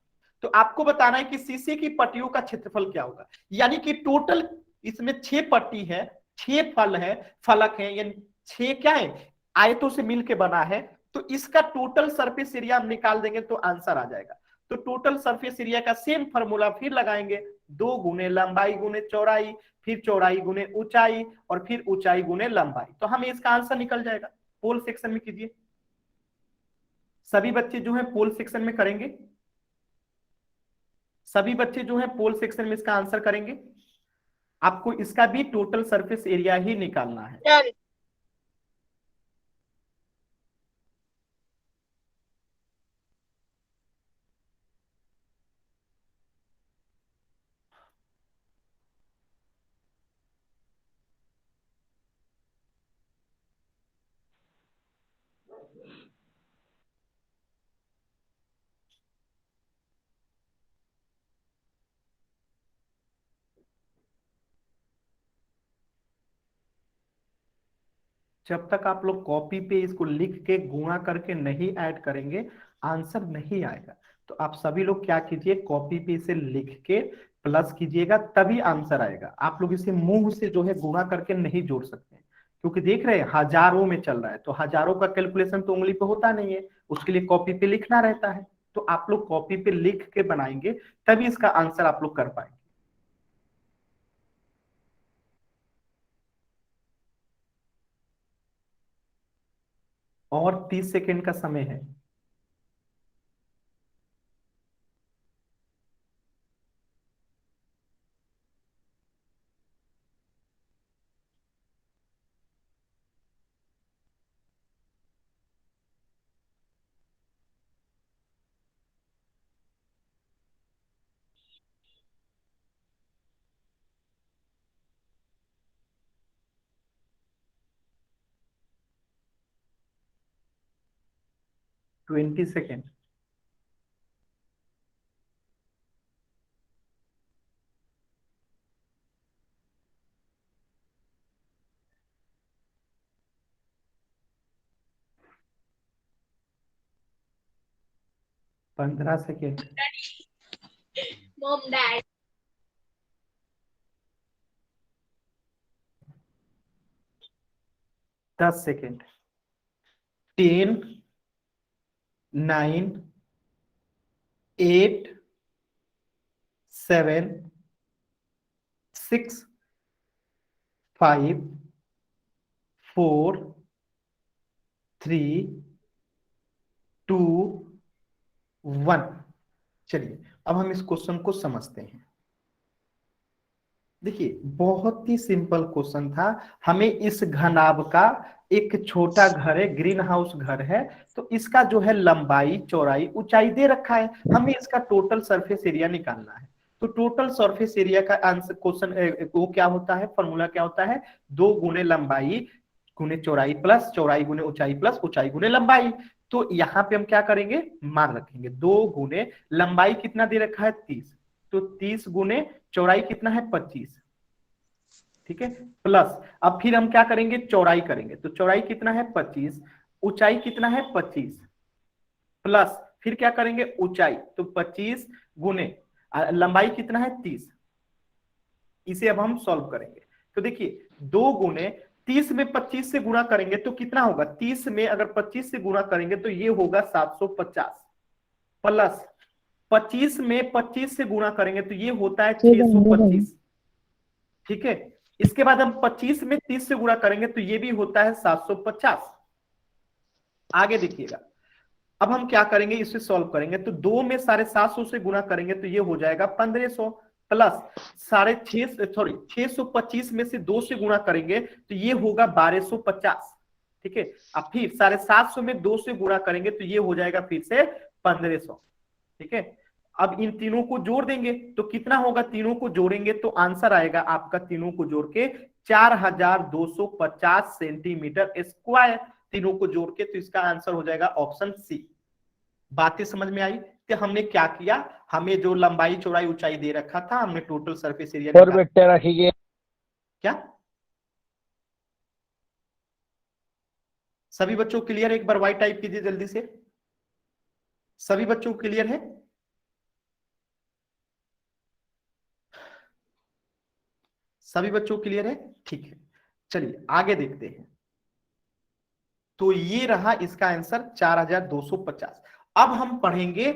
तो आपको बताना है कि शीशे की पट्टियों का क्षेत्रफल क्या होगा। यानी कि टोटल इसमें 6 पट्टी है, 6 फल है, फलक है, यानी 6 क्या है, आयतों से मिलकर बना है। तो इसका टोटल सरफेस एरिया हम निकाल देंगे तो आंसर आ जाएगा। तो टोटल सरफेस एरिया का सेम फॉर्मूला फिर लगाएंगे, 2 गुने लंबाई गुने चौड़ाई, फिर चौड़ाई गुने ऊंचाई, और फिर ऊंचाई गुने लंबाई, तो हमें इसका आंसर निकल जाएगा। पोल सेक्शन में कीजिए, सभी बच्चे जो है पोल सेक्शन में करेंगे, सभी बच्चे जो है पोल सेक्शन में इसका आंसर करेंगे। आपको इसका भी टोटल सरफेस एरिया ही निकालना है। जब तक आप लोग कॉपी पे इसको लिख के गुणा करके नहीं ऐड करेंगे, आंसर नहीं आएगा। तो आप सभी लोग क्या कीजिए, कॉपी पे इसे लिख के प्लस कीजिएगा, तभी आंसर आएगा। आप लोग इसे मुंह से जो है गुणा करके नहीं जोड़ सकते, क्योंकि देख रहे हैं हजारों में चल रहा है, तो हजारों का कैलकुलेशन तो उंगली पे होता नहीं है, उसके लिए कॉपी पे लिखना रहता है। तो आप लोग कॉपी पे लिख के बनाएंगे, तभी इसका आंसर आप लोग कर पाएंगे। और 30 सेकेंड का समय है। Twenty second. पंद्रह सेकेंड। Mom, Dad. 10 सेकेंड। 10, 9, 8, 7, 6, 5, 4, 3, 2, 1। चलिए अब हम इस क्वेश्चन को समझते हैं। देखिए बहुत ही सिंपल क्वेश्चन था। हमें इस घनाभ का एक छोटा घर है, ग्रीन हाउस घर है, तो इसका जो है लंबाई चौड़ाई ऊंचाई दे रखा है, हमें इसका टोटल सरफेस एरिया निकालना है। तो टोटल सरफेस एरिया का आंसर क्वेश्चन वो क्या होता है, फॉर्मूला क्या होता है, 2 गुने लंबाई गुने चौड़ाई प्लस चौड़ाई गुने ऊंचाई प्लस ऊंचाई गुने लंबाई। तो यहाँ पे हम क्या करेंगे, मान रखेंगे 2 गुने लंबाई कितना दे रखा है 30, तो 30 गुने चौड़ाई कितना है 25, ठीक है, प्लस अब फिर हम क्या करेंगे, चौड़ाई करेंगे, तो चौड़ाई कितना है 25, ऊंचाई कितना है 25, प्लस फिर क्या करेंगे ऊंचाई, तो 25 गुने लंबाई कितना है 30। इसे अब हम सॉल्व करेंगे। तो देखिए 2 गुने 30 में 25 से गुणा करेंगे तो कितना होगा, 30 में अगर 25 से गुणा करेंगे तो ये होगा 750, प्लस 25 में 25 से गुणा करेंगे तो ये होता है 625, ठीक है। इसके बाद हम 25 में 30 से गुणा करेंगे तो ये भी होता है 750। आगे देखिएगा, अब हम क्या करेंगे, इसे सॉल्व करेंगे, तो 2 में 750 से गुणा करेंगे तो ये हो जाएगा 1500, प्लस 625 में से 2 से गुणा करेंगे तो ये होगा 1250, ठीक है। अब फिर 750 में 2 से गुणा करेंगे तो ये हो जाएगा फिर से 1500, ठीक है। अब इन तीनों को जोड़ देंगे तो कितना होगा, तीनों को जोड़ेंगे तो आंसर आएगा आपका, तीनों को जोड़ के 4250 सेंटीमीटर स्क्वायर, तीनों को जोड़ के, तो इसका आंसर हो जाएगा ऑप्शन सी। बातें समझ में आई। तो हमने क्या किया, हमें जो लंबाई चौड़ाई ऊंचाई दे रखा था हमने टोटल सरफेस एरिया और वेक्टर रखिए। क्या सभी बच्चों क्लियर? एक बार वाई टाइप कीजिए जल्दी से। सभी बच्चों क्लियर है? सभी बच्चों क्लियर है? ठीक है, चलिए आगे देखते हैं। तो ये रहा इसका आंसर 4250। अब हम पढ़ेंगे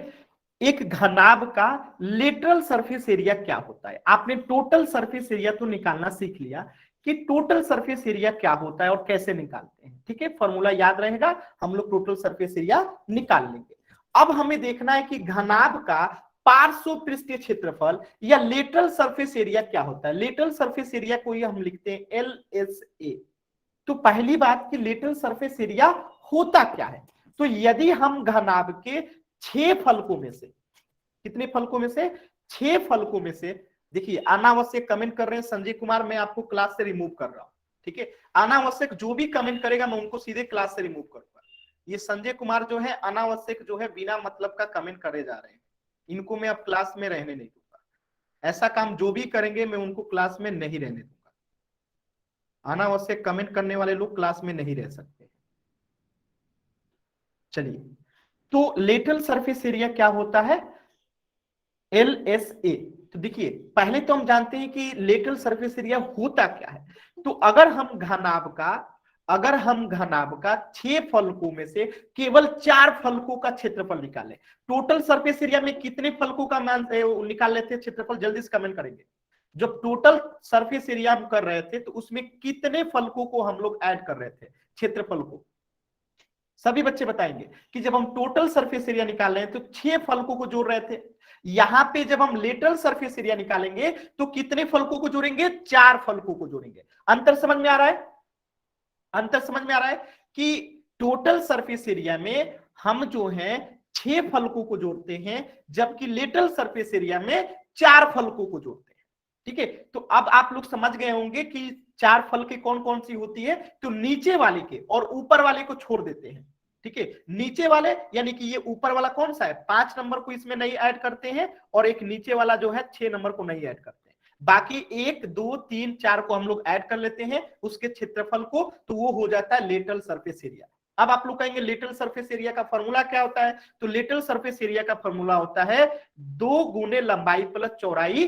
एक घनाभ का लेटरल सरफेस एरिया क्या होता है। आपने टोटल सरफेस एरिया तो निकालना सीख लिया कि टोटल सरफेस एरिया क्या होता है और कैसे निकालते हैं, ठीक है, फॉर्मूला याद रहेगा, हम लोग टोटल सरफेस एरिया निकाल लेंगे। अब हमें देखना है कि घनाभ का पार्श्व पृष्ठीय क्षेत्रफल या लेटरल सरफेस एरिया क्या होता है। लेटरल सरफेस एरिया को हम लिखते हैं LSA। तो पहली बात कि लेटरल सरफेस एरिया होता क्या है। तो यदि हम घनाभ के 6 फलकों में से, कितने फलकों में से, 6 फलकों में से, देखिए अनावश्यक कमेंट कर रहे हैं संजय कुमार, मैं आपको क्लास से रिमूव कर रहा हूं, ठीक है, अनावश्यक जो भी कमेंट करेगा मैं उनको सीधे क्लास से रिमूव करूंगा। ये संजय कुमार जो है अनावश्यक जो है बिना मतलब का कमेंट करे जा रहे हैं, इनको मैं अब क्लास में रहने नहीं दूंगा। ऐसा काम जो भी करेंगे मैं उनको क्लास में नहीं रहने दूंगा। अनावश्यक कमेंट करने वाले लोग क्लास में नहीं रह सकते। चलिए, तो लेटरल सरफेस एरिया क्या होता है, LSA। तो देखिए पहले तो हम जानते हैं कि लेटरल सरफेस एरिया होता क्या है। तो अगर हम घनाभ का 6 फलकों में से केवल 4 फलकों का क्षेत्रफल निकालें, टोटल सरफेस एरिया में कितने फलकों का मान निकाल लेते हैं क्षेत्रफल, जल्दी से कमेंट करेंगे। जब टोटल सरफेस एरिया हम कर रहे थे तो उसमें कितने फलकों को हम लोग ऐड कर रहे थे क्षेत्रफल को, सभी बच्चे बताएंगे कि जब हम टोटल सरफेस एरिया निकाल रहे हैं तो 6 फलकों को जोड़ रहे थे। यहां पे जब हम लेटरल सरफेस एरिया निकालेंगे तो कितने फलकों को जोड़ेंगे, 4 फलकों को जोड़ेंगे। अंतर समझ में आ रहा है? अंतर समझ में आ रहा है कि टोटल सरफेस एरिया में हम जो है 6 फलकों को जोड़ते हैं जबकि लेटरल सरफेस एरिया में 4 फलकों को जोड़ते हैं, ठीक है। तो अब आप लोग समझ गए होंगे कि 4 फलकें कौन कौन सी होती है। तो नीचे वाले के और ऊपर वाले को छोड़ देते हैं, ठीक है, नीचे वाले यानी कि ये ऊपर वाला कौन सा है, 5 नंबर को इसमें नहीं ऐड करते हैं और एक नीचे वाला जो है 6 नंबर को नहीं ऐड करते हैं। बाकी 1 2 3 4 को हम लोग ऐड कर लेते हैं उसके क्षेत्रफल को, तो वो हो जाता है लेटरल सरफेस एरिया। अब आप लोग कहेंगे लेटरल सरफेस एरिया का फॉर्मूला क्या होता है। तो लेटरल सरफेस एरिया का फॉर्मूला होता है 2 गुने लंबाई प्लस चौड़ाई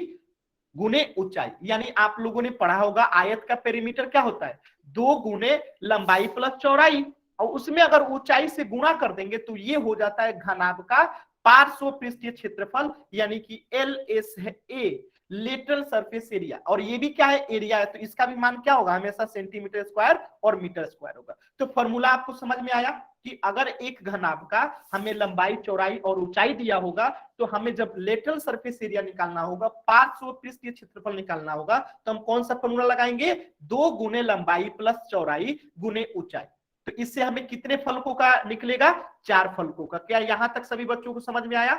गुने ऊंचाई। यानी आप लोगों ने पढ़ा होगा आयत का पेरीमीटर क्या होता है, 2 गुने लंबाई प्लस चौड़ाई, और उसमें अगर ऊंचाई से गुणा कर देंगे तो ये हो जाता है घनाभ का पार्श्व पृष्ठीय क्षेत्रफल यानी कि LSA, लेटरल सरफेस एरिया। और ये भी क्या है, एरिया है, तो इसका भी मान क्या होगा, हमेशा सेंटीमीटर स्क्वायर और मीटर स्क्वायर होगा। तो फॉर्मूला आपको समझ में आया कि अगर एक घनाभ का हमें लंबाई चौड़ाई और ऊंचाई दिया होगा तो हमें जब लेटरल सरफेस एरिया निकालना होगा, पार्श्व पृष्ठीय क्षेत्रफल निकालना होगा, तो हम कौन सा फॉर्मूला लगाएंगे, 2 गुने लंबाई प्लस चौड़ाई गुने ऊंचाई। तो इससे हमें कितने फलकों का निकलेगा, 4 फलकों का। क्या यहां तक सभी बच्चों को समझ में आया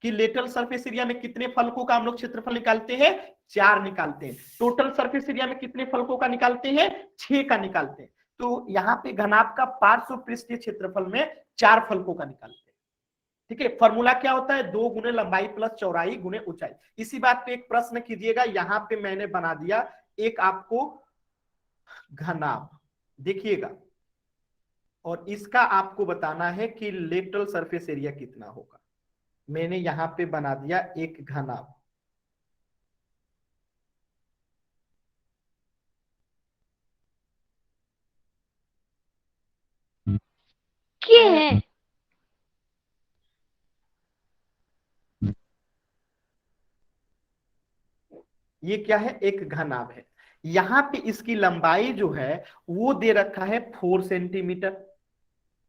कि लेटरल सरफेस एरिया में कितने फलकों का हम लोग क्षेत्रफल निकालते हैं, 4 निकालते हैं। टोटल सरफेस एरिया में कितने फलकों का निकालते हैं, 6 का निकालते हैं। तो यहाँ पे घनाभ का पार्श्व पृष्ठीय क्षेत्रफल में 4 फलकों का निकालते हैं, ठीक है। फॉर्मूला क्या होता है, 2 गुने लंबाई प्लस चौड़ाई गुने ऊंचाई। इसी बात पे एक प्रश्न कीजिएगा, यहां पे मैंने बना दिया एक आपको घनाभ, देखिएगा, और इसका आपको बताना है कि लेटरल सरफेस एरिया कितना होगा। मैंने यहां पे बना दिया एक घनाभ, क्या है, ये क्या है, एक घनाभ है। यहां पे इसकी लंबाई जो है वो दे रखा है 4 सेंटीमीटर,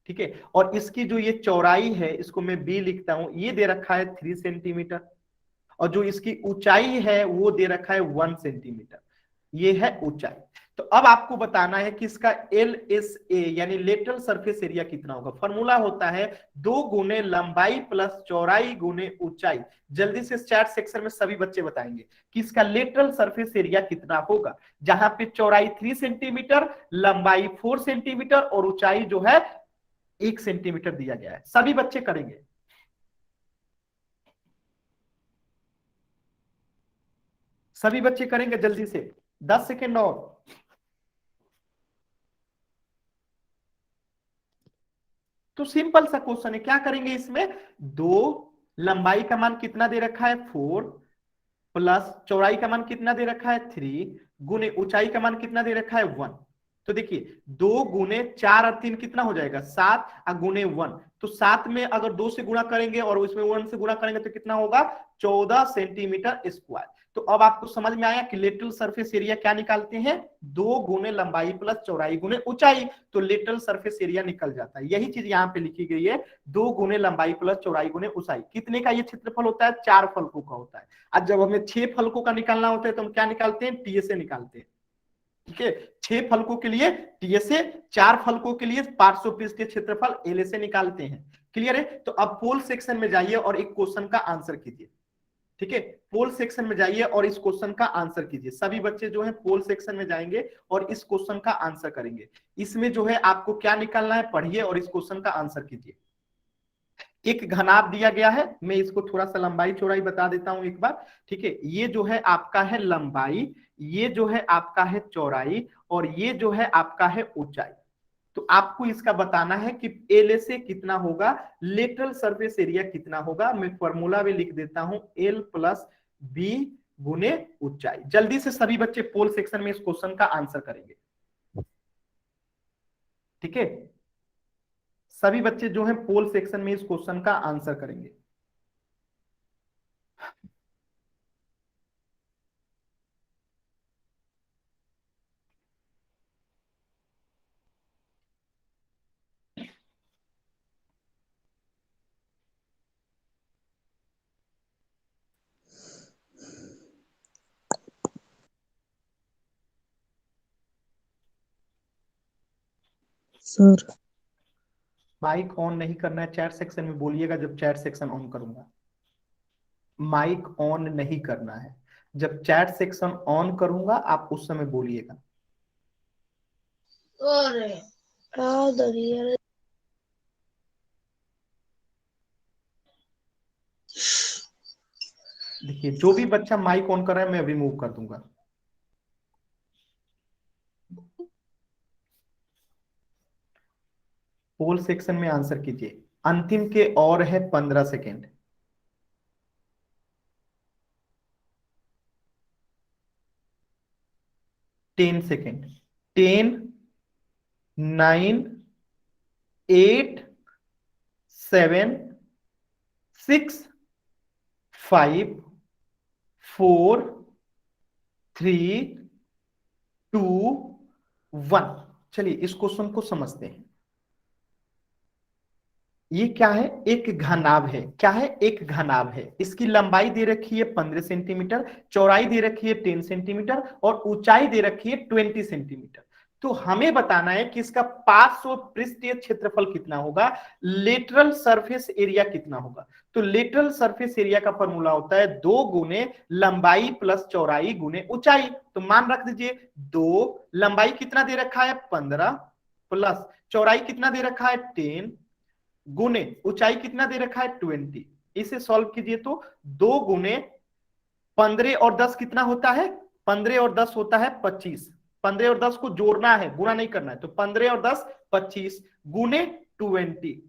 ठीक है, और इसकी जो ये चौड़ाई है इसको मैं B लिखता हूं, ये दे रखा है 3 सेंटीमीटर, और जो इसकी ऊंचाई है वो दे रखा है 1 सेंटीमीटर, ये है ऊंचाई। तो अब आपको बताना है कि इसका LSA यानी लेटरल सरफेस एरिया कितना होगा। फॉर्मूला होता है 2 गुने लंबाई प्लस चौड़ाई गुने ऊंचाई। जल्दी से चैट सेक्शन में सभी बच्चे बताएंगे कि इसका लेटरल सरफेस एरिया कितना होगा, जहां पे चौड़ाई 3 सेंटीमीटर, लंबाई 4 सेंटीमीटर और ऊंचाई जो है 1 सेंटीमीटर दिया गया है। सभी बच्चे करेंगे। सभी बच्चे करेंगे जल्दी से, 10 सेकेंड और। तो सिंपल सा क्वेश्चन है, क्या करेंगे इसमें, दो लंबाई का मान कितना दे रखा है 4 प्लस चौड़ाई का मान कितना दे रखा है 3 गुने ऊंचाई का मान कितना दे रखा है 1। तो देखिए 2 गुने 4 और 3 कितना हो जाएगा 7 और गुने 1, तो 7 में अगर 2 से गुणा करेंगे और उसमें 1 से गुणा करेंगे तो कितना होगा 14 सेंटीमीटर स्क्वायर। तो अब आपको समझ में आया कि लेटरल सरफेस एरिया क्या निकालते हैं, 2 गुने लंबाई प्लस चौड़ाई गुने ऊंचाई, तो लेटरल सरफेस एरिया निकल जाता है। यही चीज यहाँ पे लिखी गई है, 2 गुने लंबाई प्लस चौड़ाई गुने ऊंचाई। कितने का ये क्षेत्रफल होता है, 4 फलकों का होता है। आज जब हमें 6 फलकों का निकालना होता है तो हम क्या निकालते हैं, टीएसए निकालते हैं। ठीक है, 6 फलकों के लिए टीएसए, 4 फलकों के लिए पार्श्व पृष्ठीय क्षेत्रफल एलएसए निकालते हैं। क्लियर है। तो अब पोल सेक्शन में जाइए और एक क्वेश्चन का आंसर कीजिए। ठीक है, पोल सेक्शन में जाइए और इस क्वेश्चन का आंसर कीजिए। सभी बच्चे जो है पोल सेक्शन में जाएंगे और इस क्वेश्चन का आंसर करेंगे। इसमें जो है आपको क्या निकालना है, पढ़िए और इस क्वेश्चन का आंसर कीजिए। एक घनाभ दिया गया है, मैं इसको थोड़ा सा लंबाई चौड़ाई बता देता हूं एक बार। ठीक है, ये जो है आपका है लंबाई, ये जो है आपका है चौड़ाई, और ये जो है आपका है ऊंचाई। तो आपको इसका बताना है कि एल से कितना होगा, लेटरल सरफेस एरिया कितना होगा। मैं फॉर्मूला भी लिख देता हूं, एल प्लस बी गुने ऊंचाई। जल्दी से सभी बच्चे पोल सेक्शन में इस क्वेश्चन का आंसर करेंगे। ठीक है, सभी बच्चे जो हैं पोल सेक्शन में इस क्वेश्चन का आंसर करेंगे। सर माइक ऑन नहीं करना है, चैट सेक्शन में बोलिएगा जब चैट सेक्शन ऑन करूंगा। माइक ऑन नहीं करना है, जब चैट सेक्शन ऑन करूंगा आप उस समय बोलिएगा। देखिए जो भी बच्चा माइक ऑन कर रहा है मैं रिमूव कर दूंगा। पोल सेक्शन में आंसर कीजिए। अंतिम के और है 15 सेकेंड। Ten second, 10, 9, 8, 7, 6, 5, 4, 3, 2, 1। चलिए इस क्वेश्चन को समझते हैं। ये क्या है, एक घनाभ है। क्या है, एक घनाभ है। इसकी लंबाई दे रखी है 15 सेंटीमीटर, चौड़ाई दे रखी है 10 सेंटीमीटर और ऊंचाई दे रखी है 20 सेंटीमीटर। तो हमें बताना है कि इसका पार्श्व पृष्ठीय क्षेत्रफल कितना होगा, लेटरल सरफेस एरिया कितना होगा। तो लेटरल सरफेस एरिया का फॉर्मूला होता है 2 गुने लंबाई प्लस चौड़ाई गुने ऊंचाई। तो मान रख दीजिए 2, लंबाई कितना दे रखा है 15 प्लस चौड़ाई कितना दे रखा है 10 गुने ऊंचाई कितना दे रखा है 20। इसे सॉल्व कीजिए तो 2 गुने 15 और 10 कितना होता है, 15 और 10 होता है 25। 15 और 10 को जोड़ना है, गुणा नहीं करना है। तो 15 और 10 25 गुने 20।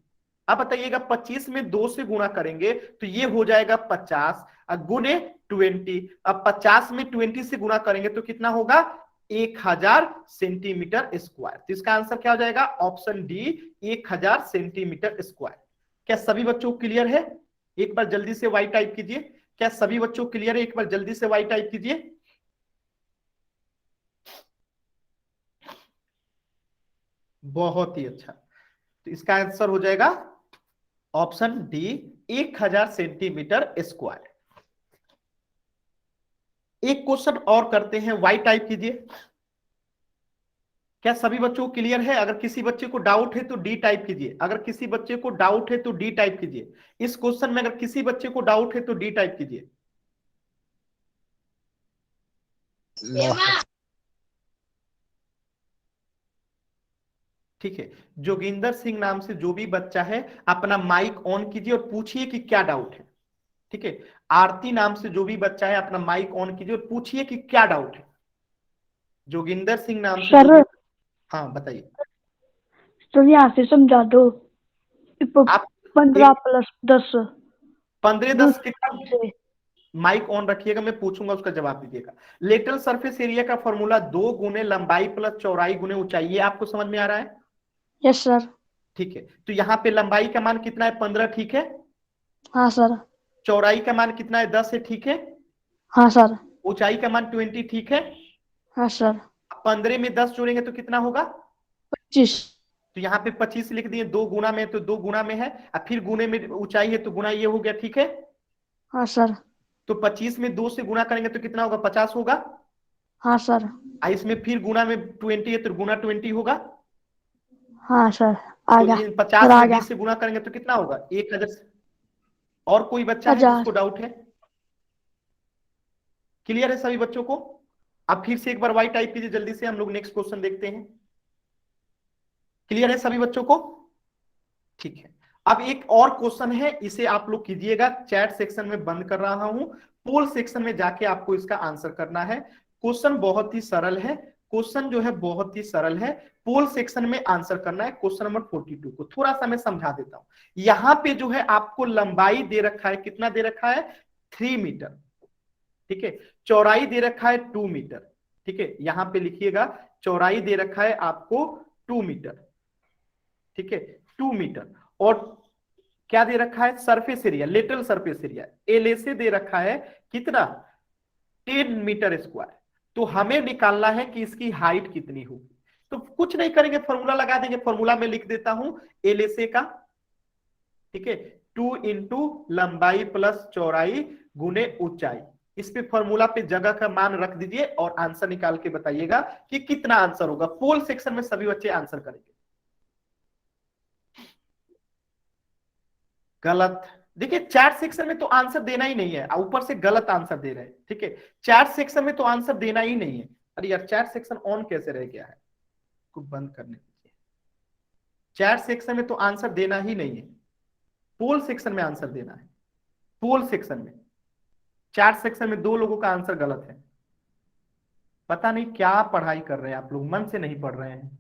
अब बताइएगा 25 में 2 से गुणा करेंगे तो ये हो जाएगा 50 गुने 20। अब 50 में 20 से गुणा करेंगे तो कितना होगा 1000 सेंटीमीटर स्क्वायर। तो इसका आंसर क्या हो जाएगा, ऑप्शन डी 1000 सेंटीमीटर स्क्वायर। क्या सभी बच्चों को क्लियर है, एक बार जल्दी से वाई टाइप कीजिए। क्या सभी बच्चों को क्लियर है, एक बार जल्दी से वाई टाइप कीजिए। बहुत ही अच्छा, तो इसका आंसर हो जाएगा ऑप्शन डी 1000 सेंटीमीटर स्क्वायर। एक क्वेश्चन और करते हैं, वाई टाइप कीजिए। क्या सभी बच्चों को क्लियर है, अगर किसी बच्चे को डाउट है तो डी टाइप कीजिए। अगर किसी बच्चे को डाउट है तो डी टाइप कीजिए। इस क्वेश्चन में अगर किसी बच्चे को डाउट है तो डी टाइप कीजिए। ठीक है, जोगिंदर सिंह नाम से जो भी बच्चा है अपना माइक ऑन कीजिए और पूछिए कि क्या डाउट है। ठीक है, आरती नाम से जो भी बच्चा है अपना माइक ऑन कीजिए और पूछिए कि क्या डाउट है। जोगिंदर सिंह नाम से जो सर भी, हाँ बताइए। सर यहाँ से समझा दो। आप 15 + 10 15 10 दूसरे कितना, ढंग से। माइक ऑन रखिएगा, मैं पूछूंगा उसका जवाब दीजिएगा। लेटरल सरफेस एरिया का फॉर्मूला 2 गुने लंबाई प्लस चौड़ाई गुने ऊंचाई, ये आपको समझ में आ रहा है? Yes sir. ठीक है, तो यहाँ पे लंबाई का मान कितना है 15, ठीक है। हाँ सर। चौड़ाई का मान कितना है 10 है, ठीक है। हाँ सर। ऊंचाई का मान 20, ठीक है। हाँ सर। 15 में 10 जोड़ेंगे तो कितना होगा? 25। तो यहाँ पे 25 लिख दिए, 2 गुना में, तो 2 गुना में है, और फिर गुने में ऊंचाई है तो गुना ये हो गया, ठीक है। हाँ सर। तो 25 में 2 से गुना करेंगे तो कितना होगा? 50 होगा। हाँ सर। इसमें फिर गुना में 20 है तो गुना 20 होगा। हाँ सर। आ तो गया इन सर, 50 आ में गया। 20 से गुना करेंगे तो कितना होगा? 1000। और कोई बच्चा है 1000। जिसको डाउट है? क्लियर है सभी बच्चों को? अब फिर से एक बार वाई टाइप कीजिए जल्दी से, हम लोग नेक्स्ट क्वेश्चन देखते हैं। क्लियर है सभी बच्चों को? ठीक है, अब एक और क्वेश्चन है, इसे आप लोग कीजिएगा। चैट सेक्शन में बंद कर रहा हूं, पोल सेक्शन में जाके आपको इसका आंसर करना है। क्वेश्चन बहुत ही सरल है, क्वेश्चन जो है बहुत ही सरल है। पोल सेक्शन में आंसर करना है। क्वेश्चन नंबर 42 को थोड़ा सा मैं समझा देता हूं। यहां पे जो है आपको लंबाई दे रखा है, कितना दे रखा है? 3 मीटर, ठीक है। चौड़ाई दे रखा है 2 मीटर, ठीक है। यहां पे लिखिएगा, चौड़ाई दे रखा है आपको 2 मीटर, ठीक है, 2 मीटर। और क्या दे रखा है? Surface area, lateral surface area LSA दे रखा है कितना? 10 मीटर स्क्वायर। तो हमें निकालना है कि इसकी हाइट कितनी होगी। तो कुछ नहीं करेंगे, फॉर्मूला लगा देंगे। फॉर्मूला में लिख देता हूं एलएसए का, ठीक है, 2 इंटू लंबाई प्लस चौड़ाई गुने ऊंचाई। इस पे फॉर्मूला पे जगह का मान रख दीजिए और आंसर निकाल के बताइएगा कि कितना आंसर होगा। पोल सेक्शन में सभी बच्चे आंसर करेंगे। गलत। देखिए चैट सेक्शन में तो आंसर देना ही नहीं है, ऊपर से गलत आंसर दे रहे हैं, ठीक है। चैट सेक्शन में तो आंसर देना ही नहीं है। अरे यार चैट सेक्शन ऑन कैसे रह गया है, को बंद करने दीजिए। चैट सेक्शन में तो आंसर देना ही नहीं है, पोल सेक्शन में आंसर देना है। पोल सेक्शन में, चैट सेक्शन में 2 लोगों का आंसर गलत है। पता नहीं क्या पढ़ाई कर रहे हैं आप लोग, मन से नहीं पढ़ रहे हैं।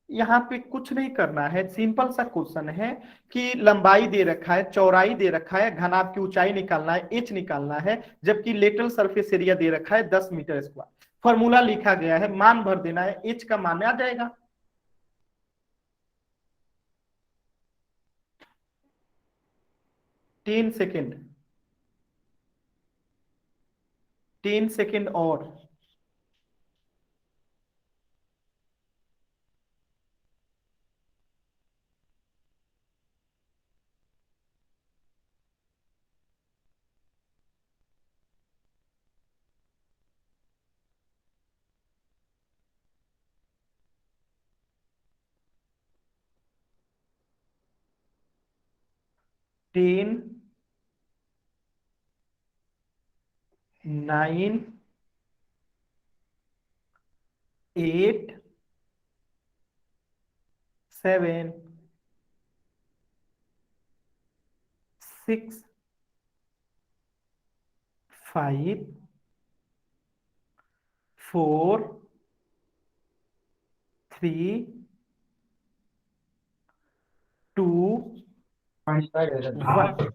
यहाँ पे कुछ नहीं करना है, सिंपल सा क्वेश्चन है कि लंबाई दे रखा है, चौड़ाई दे रखा है, घनाभ की ऊंचाई निकालना है, एच निकालना है, जबकि लेटरल सरफेस एरिया दे रखा है 10 मीटर स्क्वायर। फॉर्मूला लिखा गया है, मान भर देना है, एच का मान आ जाएगा। तीन सेकेंड, 3 सेकेंड और। टेन, 9, 8, 7, 6, 5, 4, 3, 2, 1।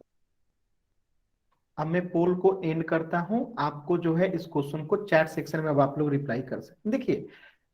अब मैं पोल को एंड करता हूं। आपको जो है इस क्वेश्चन को चैट सेक्शन में अब आप लोग रिप्लाई कर सकते हैं। देखिए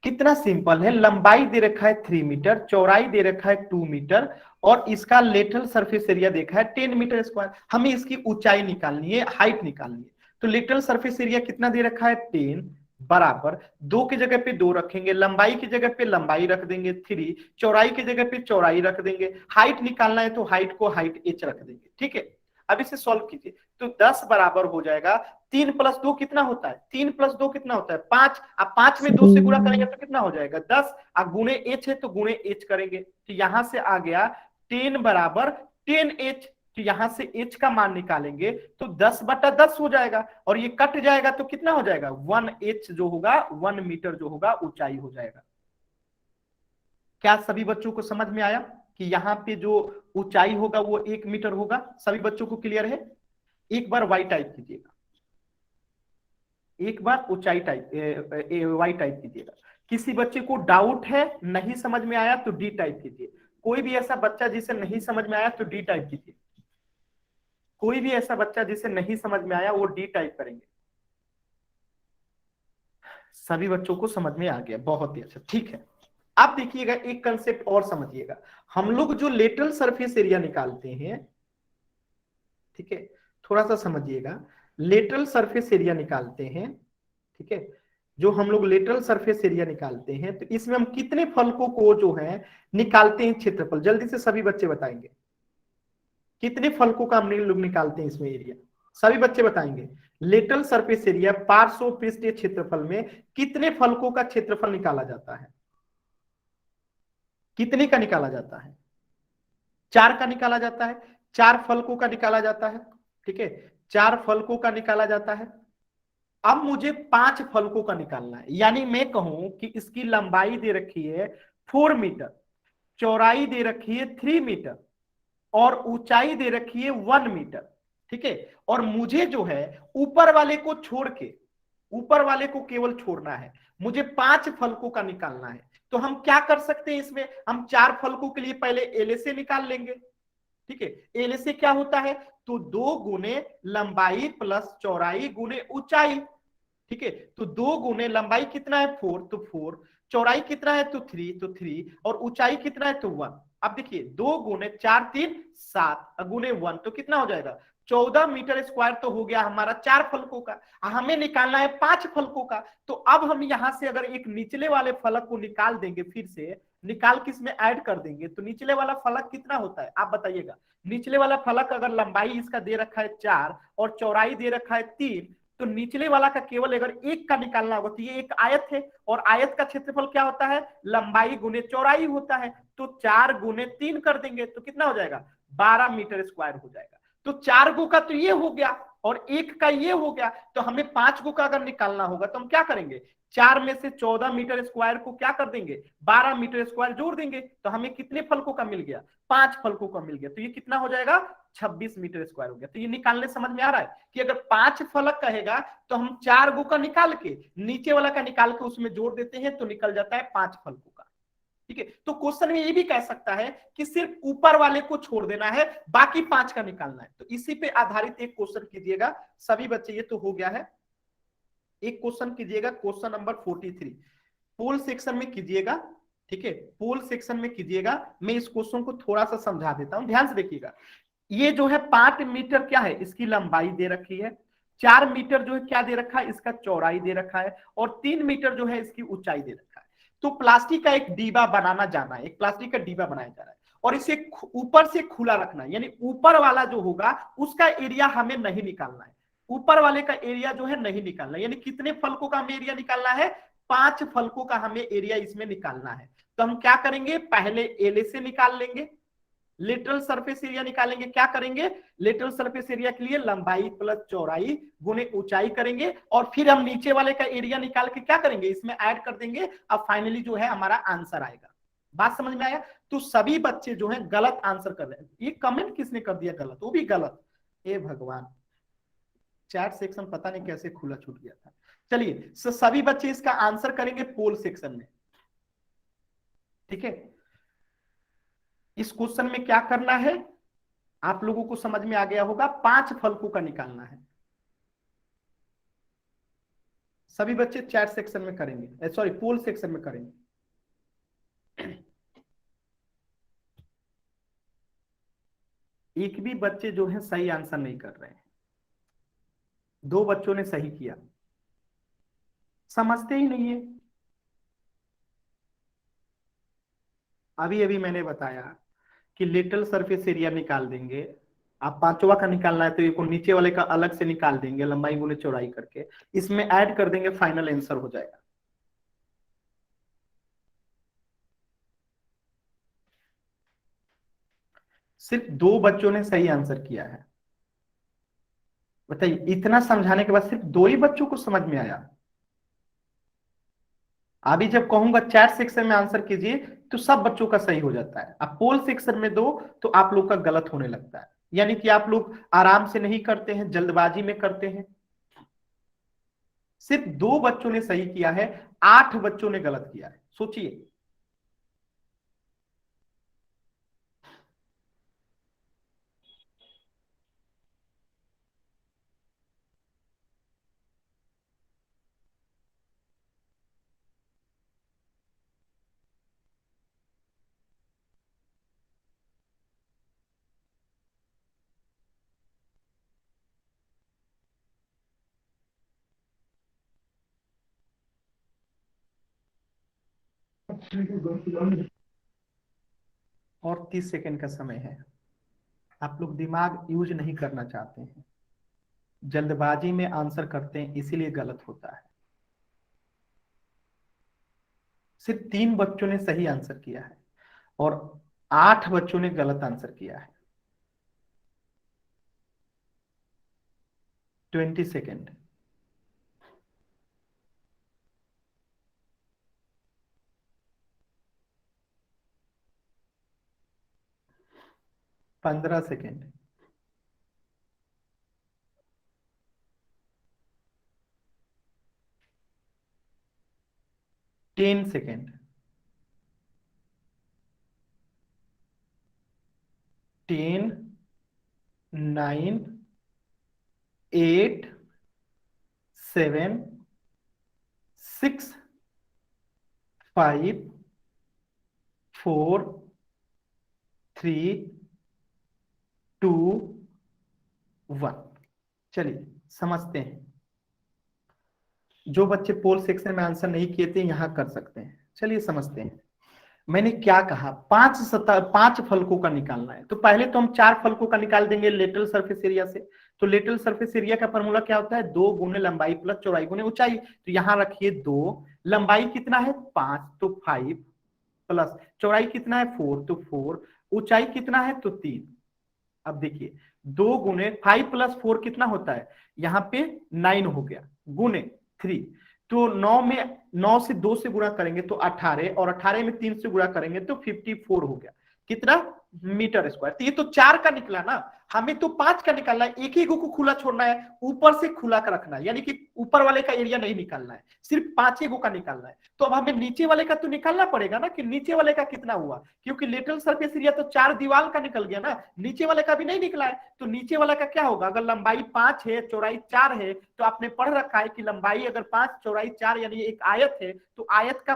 कितना सिंपल है, लंबाई दे रखा है 3 मीटर, चौड़ाई दे रखा है 2 मीटर, और इसका लेटरल सरफेस एरिया देखा है 10 मीटर स्क्वायर। हमें इसकी ऊंचाई निकालनी है, हाइट निकालनी है। तो लेटरल सरफेस एरिया कितना दे रखा है? 10 बराबर 2 की जगह पे 2 रखेंगे, लंबाई की जगह पे लंबाई रख देंगे 3, चौड़ाई की जगह पे चौड़ाई रख देंगे, हाइट निकालना है तो हाइट को हाइट एच रख देंगे, ठीक है। अब इसे सॉल्व कीजिए तो 10 बराबर हो जाएगा 3 + 2 कितना होता है? 3 + 2 कितना होता है? 5। अब 5 में 2 से गुणा करेंगे तो कितना हो जाएगा? 10। अब गुणे एच है तो गुणे एच करेंगे, तो यहां से आ गया 10 बराबर 10H। तो यहां से h का मान निकालेंगे तो 10/10 हो जाएगा, और ये कट जाएगा तो कितना हो जाएगा? 1H जो होगा, 1 मीटर जो होगा ऊंचाई हो जाएगा। क्या सभी बच्चों को समझ में आया कि यहाँ पे जो ऊंचाई होगा वो 1 मीटर होगा। सभी बच्चों को क्लियर है? एक बार वाई टाइप कीजिएगा, एक बार ऊंचाई टाइप वाई टाइप कीजिएगा। किसी बच्चे को डाउट है, नहीं समझ में आया तो डी टाइप कीजिए। कोई भी ऐसा बच्चा जिसे नहीं समझ में आया तो डी टाइप कीजिए। कोई भी ऐसा बच्चा जिसे नहीं समझ में आया वो डी टाइप करेंगे। सभी बच्चों को समझ में आ गया, बहुत ही अच्छा, ठीक है। आप देखिएगा एक कंसेप्ट और समझिएगा। हम लोग जो लेटरल सरफेस एरिया निकालते हैं, ठीक है, थोड़ा सा समझिएगा, लेटरल सरफेस एरिया निकालते हैं, ठीक है, जो हम लोग लेटरल सरफेस एरिया निकालते हैं तो इसमें हम कितने फलकों को जो है निकालते हैं क्षेत्रफल, जल्दी से सभी बच्चे बताएंगे कितने फलकों का हम लोग निकालते हैं इसमें एरिया। सभी बच्चे बताएंगे लेटरल सरफेस एरिया पार्श्व पृष्ठीय क्षेत्रफल में कितने फलकों का क्षेत्रफल निकाला जाता है, कितने का निकाला जाता है? 4 का निकाला जाता है, 4 फलकों का निकाला जाता है, ठीक है, 4 फलकों का निकाला जाता है। अब मुझे 5 फलकों का निकालना है, यानी मैं कहूं कि इसकी लंबाई दे रखी है 4 मीटर, चौड़ाई दे रखी है 3 मीटर और ऊंचाई दे रखी है 1 मीटर, ठीक है, और मुझे जो है ऊपर वाले को छोड़ के, ऊपर वाले को केवल छोड़ना है, मुझे 5 फलकों का निकालना है। तो हम क्या कर सकते हैं इसमें, हम 4 फलकों के लिए पहले एलएसए निकाल लेंगे, ठीक है। एलएसए क्या होता है, तो 2 गुने लंबाई प्लस चौड़ाई गुने ऊंचाई, ठीक है, तो 2 गुने लंबाई कितना है 4, तो 4, चौड़ाई कितना है तो 3, तो 3, और ऊंचाई कितना है तो 1। अब देखिए 2 गुने 4 3 7 गुने 1 तो कितना हो जाएगा 14 मीटर स्क्वायर, तो हो गया हमारा 4 फलकों का। हमें निकालना है 5 फलकों का। तो अब हम यहां से अगर एक निचले वाले फलक को निकाल देंगे, फिर से निकाल के इसमें ऐड कर देंगे, तो निचले वाला फलक कितना होता है आप बताइएगा। निचले वाला फलक अगर लंबाई इसका दे रखा है 4 और चौड़ाई दे रखा है 3, तो निचले वाला का केवल अगर 1 का निकालना होगा, तो ये एक आयत है और आयत का क्षेत्रफल क्या होता है, लंबाई गुने चौड़ाई होता है। तो 4 गुने 3 कर देंगे तो कितना हो जाएगा 12 मीटर स्क्वायर हो जाएगा। तो 4 गो का तो ये हो गया और 1 का ये हो गया, तो हमें 5 गो का अगर निकालना होगा तो हम क्या करेंगे, 4 में से 14 मीटर स्क्वायर को क्या कर देंगे 12 मीटर स्क्वायर जोड़ देंगे, तो हमें कितने फलकों का मिल गया 5 फलकों का मिल गया। तो ये कितना हो जाएगा 26 मीटर स्क्वायर हो गया। तो ये निकालने समझ में आ रहा है कि अगर 5 फलक कहेगा तो हम 4 गो का निकाल के नीचे वाला का निकाल के उसमें जोड़ देते हैं, तो निकल जाता है 5 फलकों का, ठीक है। तो क्वेश्चन में ये भी कह सकता है कि सिर्फ ऊपर वाले को छोड़ देना है, बाकी 5 का निकालना है। तो इसी पे आधारित एक क्वेश्चन कीजिएगा सभी बच्चे, ये तो हो गया है। एक क्वेश्चन कीजिएगा, क्वेश्चन नंबर 43 पोल सेक्शन में कीजिएगा, ठीक है, पोल सेक्शन में कीजिएगा। मैं इस क्वेश्चन को थोड़ा सा समझा देता हूं, ध्यान से देखिएगा। ये जो है 5 मीटर क्या है, इसकी लंबाई दे रखी है, 4 मीटर जो है क्या दे रखा है, इसका चौड़ाई दे रखा है, और 3 मीटर जो है इसकी ऊंचाई दे रखा है। तो प्लास्टिक का एक डिब्बा बनाना जाना है, एक प्लास्टिक का डिब्बा बनाया जा रहा है और इसे ऊपर से खुला रखना है, यानी ऊपर वाला जो होगा उसका एरिया हमें नहीं निकालना है, ऊपर वाले का एरिया जो है नहीं निकालना है। यानी कितने फलकों का हमें एरिया निकालना है, 5 फलकों का हमें एरिया इसमें निकालना है। तो हम क्या करेंगे, पहले एल से निकाल लेंगे, लेटरल सरफेस एरिया निकालेंगे। क्या करेंगे, लेटरल सरफेस एरिया के लिए लंबाई प्लस चौड़ाई गुने ऊंचाई करेंगे, और फिर हम नीचे वाले का एरिया निकाल के क्या करेंगे, इसमें ऐड कर देंगे। अब फाइनली जो है हमारा आंसर आएगा। बात समझ में आया? तो सभी बच्चे जो है गलत आंसर कर रहे हैं। ये कमेंट किसने कर दिया गलत, वो भी गलत, हे भगवान, चैट सेक्शन पता नहीं कैसे खुला छूट गया था। चलिए सभी बच्चे इसका आंसर करेंगे पोल सेक्शन में, ठीक है। इस क्वेश्चन में क्या करना है आप लोगों को समझ में आ गया होगा, 5 फलकों का निकालना है। सभी बच्चे चैट सेक्शन में करेंगे, सॉरी पोल सेक्शन में करेंगे। एक भी बच्चे जो है सही आंसर नहीं कर रहे हैं, 2 बच्चों ने सही किया, समझते ही नहीं है। अभी अभी मैंने बताया कि लेटरल सरफेस एरिया निकाल देंगे, आप 5वां का निकालना है तो ये को नीचे वाले का अलग से निकाल देंगे, लंबाई गुने चौड़ाई करके इसमें ऐड कर देंगे, फाइनल आंसर हो जाएगा। सिर्फ 2 बच्चों ने सही आंसर किया है। बताइए, इतना समझाने के बाद सिर्फ 2 ही बच्चों को समझ में आया। अभी जब कहूंगा चैट सेक्शन में आंसर कीजिए तो सब बच्चों का सही हो जाता है, अब पोल सेक्शन में दो तो आप लोग का गलत होने लगता है, यानी कि आप लोग आराम से नहीं करते हैं, जल्दबाजी में करते हैं। सिर्फ 2 बच्चों ने सही किया है, 8 बच्चों ने गलत किया है, सोचिए। और 30 सेकंड का समय है, आप लोग दिमाग यूज नहीं करना चाहते हैं, जल्दबाजी में आंसर करते हैं, इसीलिए गलत होता है। सिर्फ 3 बच्चों ने सही आंसर किया है और 8 बच्चों ने गलत आंसर किया है। 20 सेकेंड। पंद्रह सेकेंड। 10 सेकेंड। 10, 9, 8, 7, 6, 5, 4, 3, 2, 1। चलिए समझते हैं। जो बच्चे पोल सेक्शन में आंसर नहीं किए थे यहां कर सकते हैं। चलिए समझते हैं। मैंने क्या कहा, 5 फलकों का निकालना है, तो पहले तो हम 4 फलकों का निकाल देंगे लेटरल सरफेस एरिया से। तो लेटरल सरफेस एरिया का फॉर्मूला क्या होता है, 2 गुने लंबाई प्लस चौड़ाई गुने ऊंचाई। तो यहां रखिए 2, लंबाई कितना है 5 तो 5 प्लस चौड़ाई कितना है 4 तो 4, ऊंचाई कितना है तो 3। अब देखिए 2 गुने 5 प्लस 4 कितना होता है, यहाँ पे 9 हो गया, गुने 3। तो 9 से 2 से गुणा करेंगे तो 18, और 18 में 3 से गुणा करेंगे तो 54 हो गया। कितना मीटर स्क्वायर। तो ये तो 4 का निकला ना, हमें तो 5 का निकालना है। एक ही को खुला छोड़ना है, ऊपर से खुला का रखना है, यानी कि ऊपर वाले का एरिया नहीं निकालना है, सिर्फ 5 गो का निकालना है। तो अब हमें नीचे वाले का तो निकालना पड़ेगा ना कि नीचे वाले का कितना हुआ, क्योंकि लेटरल सरफेस एरिया तो 4 दीवार का निकल गया ना, नीचे वाले का भी नहीं निकला है। तो नीचे वाला का क्या होगा, अगर लंबाई 5 है चौड़ाई 4 है, तो आपने पढ़ रखा है कि लंबाई अगर 5 चौड़ाई 4 यानी एक आयत है, तो आयत का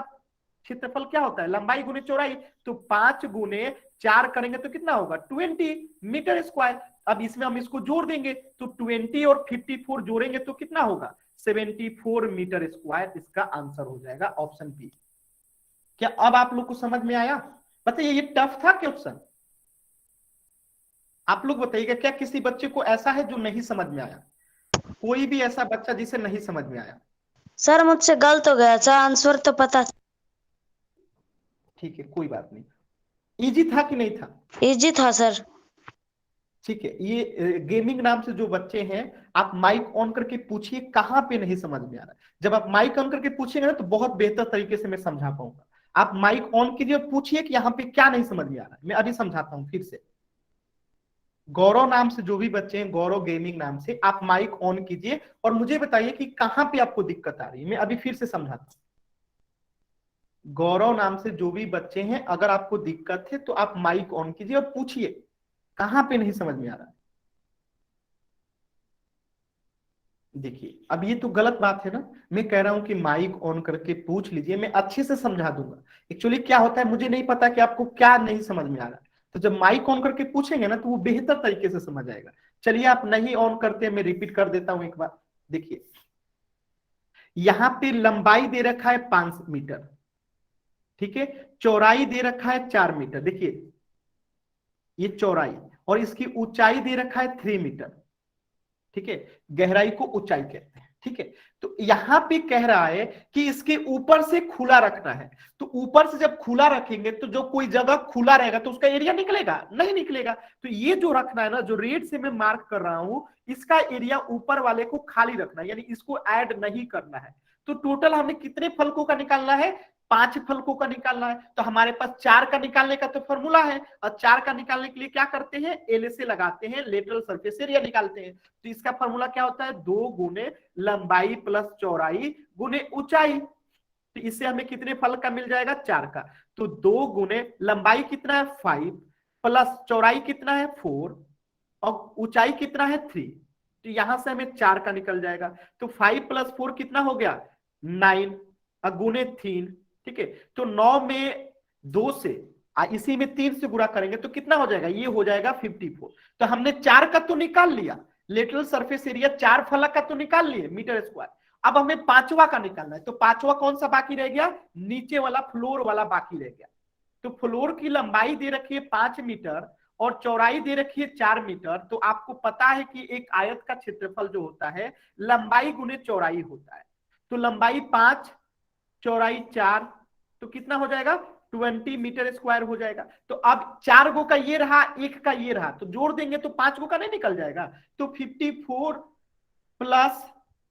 क्षेत्रफल क्या होता है, लंबाई गुने चौड़ाई। तो 5 गुने 4 करेंगे तो कितना होगा 20 मीटर स्क्वायर। अब इसमें हम इसको जोड़ देंगे तो 20 और 54 जोड़ेंगे तो कितना होगा 74 मीटर स्क्वायर। इसका आंसर हो जाएगा ऑप्शन बी। क्या अब आप लोग को समझ में आया? बताइए ये टफ था क्वेश्चन? आप लोग बताइएगा, क्या किसी बच्चे को ऐसा है जो नहीं समझ में आया? कोई भी ऐसा बच्चा जिसे नहीं समझ में आया? सर मुझसे गलत हो गया था, आंसर तो पता। ठीक है कोई बात नहीं। इजी था कि नहीं था? इजी था सर। ठीक है, ये गेमिंग नाम से जो बच्चे हैं, आप माइक ऑन करके पूछिए कहां पे नहीं समझ में आ रहा है। जब आप माइक ऑन करके पूछेंगे ना तो बहुत बेहतर तरीके से मैं समझा पाऊंगा। आप माइक ऑन कीजिए और पूछिए कि यहाँ पे क्या नहीं समझ में आ रहा है। मैं अभी समझाता हूँ फिर से। गौरव नाम से जो भी बच्चे हैं, गौरव गेमिंग नाम से, आप माइक ऑन कीजिए और मुझे बताइए कि कहां पे आपको दिक्कत आ रही है। मैं अभी फिर से समझाता हूँ। गौरव नाम से जो भी बच्चे हैं, अगर आपको दिक्कत है तो आप माइक ऑन कीजिए और पूछिए कहां पे नहीं समझ में आ रहा है। देखिए अब ये तो गलत बात है ना, मैं कह रहा हूं कि माइक ऑन करके पूछ लीजिए, मैं अच्छे से समझा दूंगा। एक्चुअली क्या होता है, मुझे नहीं पता कि आपको क्या नहीं समझ में आ रहा है, तो जब माइक ऑन करके पूछेंगे ना तो वो बेहतर तरीके से समझ आएगा। चलिए आप नहीं ऑन करते, मैं रिपीट कर देता हूं एक बार। देखिए यहां पे लंबाई दे रखा है 5 मीटर, ठीक है, चौड़ाई दे रखा है 4 मीटर। देखिए ये चौड़ाई, और इसकी ऊंचाई दे रखा है 3 मीटर, ठीक है, गहराई को ऊंचाई कहते हैं, ठीक है। तो यहां पे कह रहा है कि इसके ऊपर से खुला रखना है। तो ऊपर से जब खुला रखेंगे तो जो कोई जगह खुला रहेगा तो उसका एरिया निकलेगा, नहीं निकलेगा। तो ये जो रखना है ना, जो रेड से मैं मार्क कर रहा हूं, इसका एरिया ऊपर वाले को खाली रखना है, यानी इसको ऐड नहीं करना है। तो टोटल हमें कितने फलकों का निकालना है, 5 फलकों का निकालना है। तो हमारे पास 4 का निकालने का तो फॉर्मूला है, और 4 का निकालने के लिए क्या करते हैं, एल से लगाते हैं, लेटरल सरफेस एरिया निकालते हैं। तो इसका फॉर्मूला क्या होता है, 2 गुने लंबाई प्लस चौड़ाई गुने ऊंचाई। तो इससे हमें कितने फलक का मिल जाएगा, 4 का। तो 2 गुने लंबाई कितना है 5 प्लस चौड़ाई कितना है 4 और ऊंचाई कितना है 3। तो यहां से हमें 4 का निकल जाएगा। तो 5 प्लस 4 कितना हो गया 9 गुने 3, ठीक है। तो 9 में 2 से इसी में 3 से गुणा करेंगे तो कितना हो जाएगा, ये हो जाएगा 54। तो हमने 4 का तो निकाल लिया, लेटरल सरफेस एरिया 4 फलक का तो निकाल लिए मीटर स्क्वायर। अब हमें 5वां का निकालना है। तो 5वां कौन सा बाकी रह गया, नीचे वाला फ्लोर वाला बाकी रह गया। तो फ्लोर की लंबाई दे रखी है 5 मीटर और चौड़ाई दे रखी है 4 मीटर। तो आपको पता है कि एक आयत का क्षेत्रफल जो होता है लंबाई गुने चौड़ाई होता है। तो लंबाई 5 चौड़ाई 4, तो कितना हो जाएगा 20 मीटर स्क्वायर हो जाएगा। तो अब 4 गो का ये रहा, 1 का ये रहा, तो जोड़ देंगे तो 5 गो का नहीं निकल जाएगा। तो 54 प्लस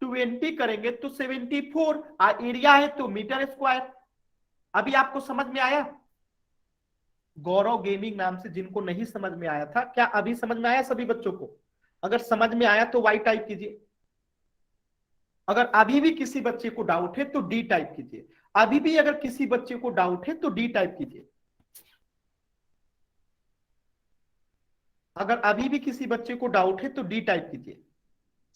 20 करेंगे तो 74, एरिया है तो मीटर स्क्वायर। अभी आपको समझ में आया, गौरव गेमिंग नाम से जिनको नहीं समझ में आया था, क्या अभी समझ में आया सभी बच्चों को? अगर समझ में आया तो वाई टाइप कीजिए, अगर अभी भी किसी बच्चे को डाउट है तो डी टाइप कीजिए, अभी भी अगर किसी बच्चे को डाउट है तो डी टाइप कीजिए, अगर अभी भी किसी बच्चे को डाउट है तो डी टाइप कीजिए।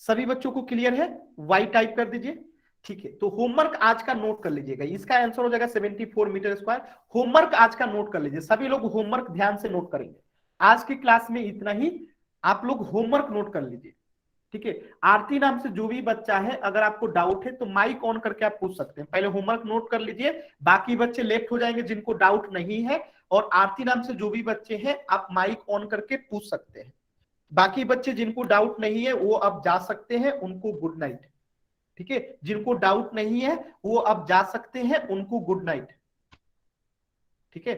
सभी बच्चों को क्लियर है, वाई टाइप कर दीजिए, ठीक है। तो होमवर्क आज का नोट कर लीजिएगा, इसका आंसर हो जाएगा 74 मीटर स्क्वायर। होमवर्क आज का नोट कर लीजिए, सभी लोग होमवर्क ध्यान से नोट करेंगे। आज की क्लास में इतना ही, आप लोग होमवर्क नोट कर लीजिए, ठीक है। आरती नाम से जो भी बच्चा है, अगर आपको डाउट है तो माइक ऑन करके आप पूछ सकते हैं। पहले होमवर्क नोट कर लीजिए, बाकी बच्चे लेफ्ट हो जाएंगे जिनको डाउट नहीं है। और आरती नाम से जो भी बच्चे हैं आप माइक ऑन करके पूछ सकते हैं। बाकी बच्चे जिनको डाउट नहीं है वो अब जा सकते हैं, उनको गुड नाइट, ठीक है। जिनको डाउट नहीं है वो अब जा सकते हैं, उनको गुड नाइट, ठीक है।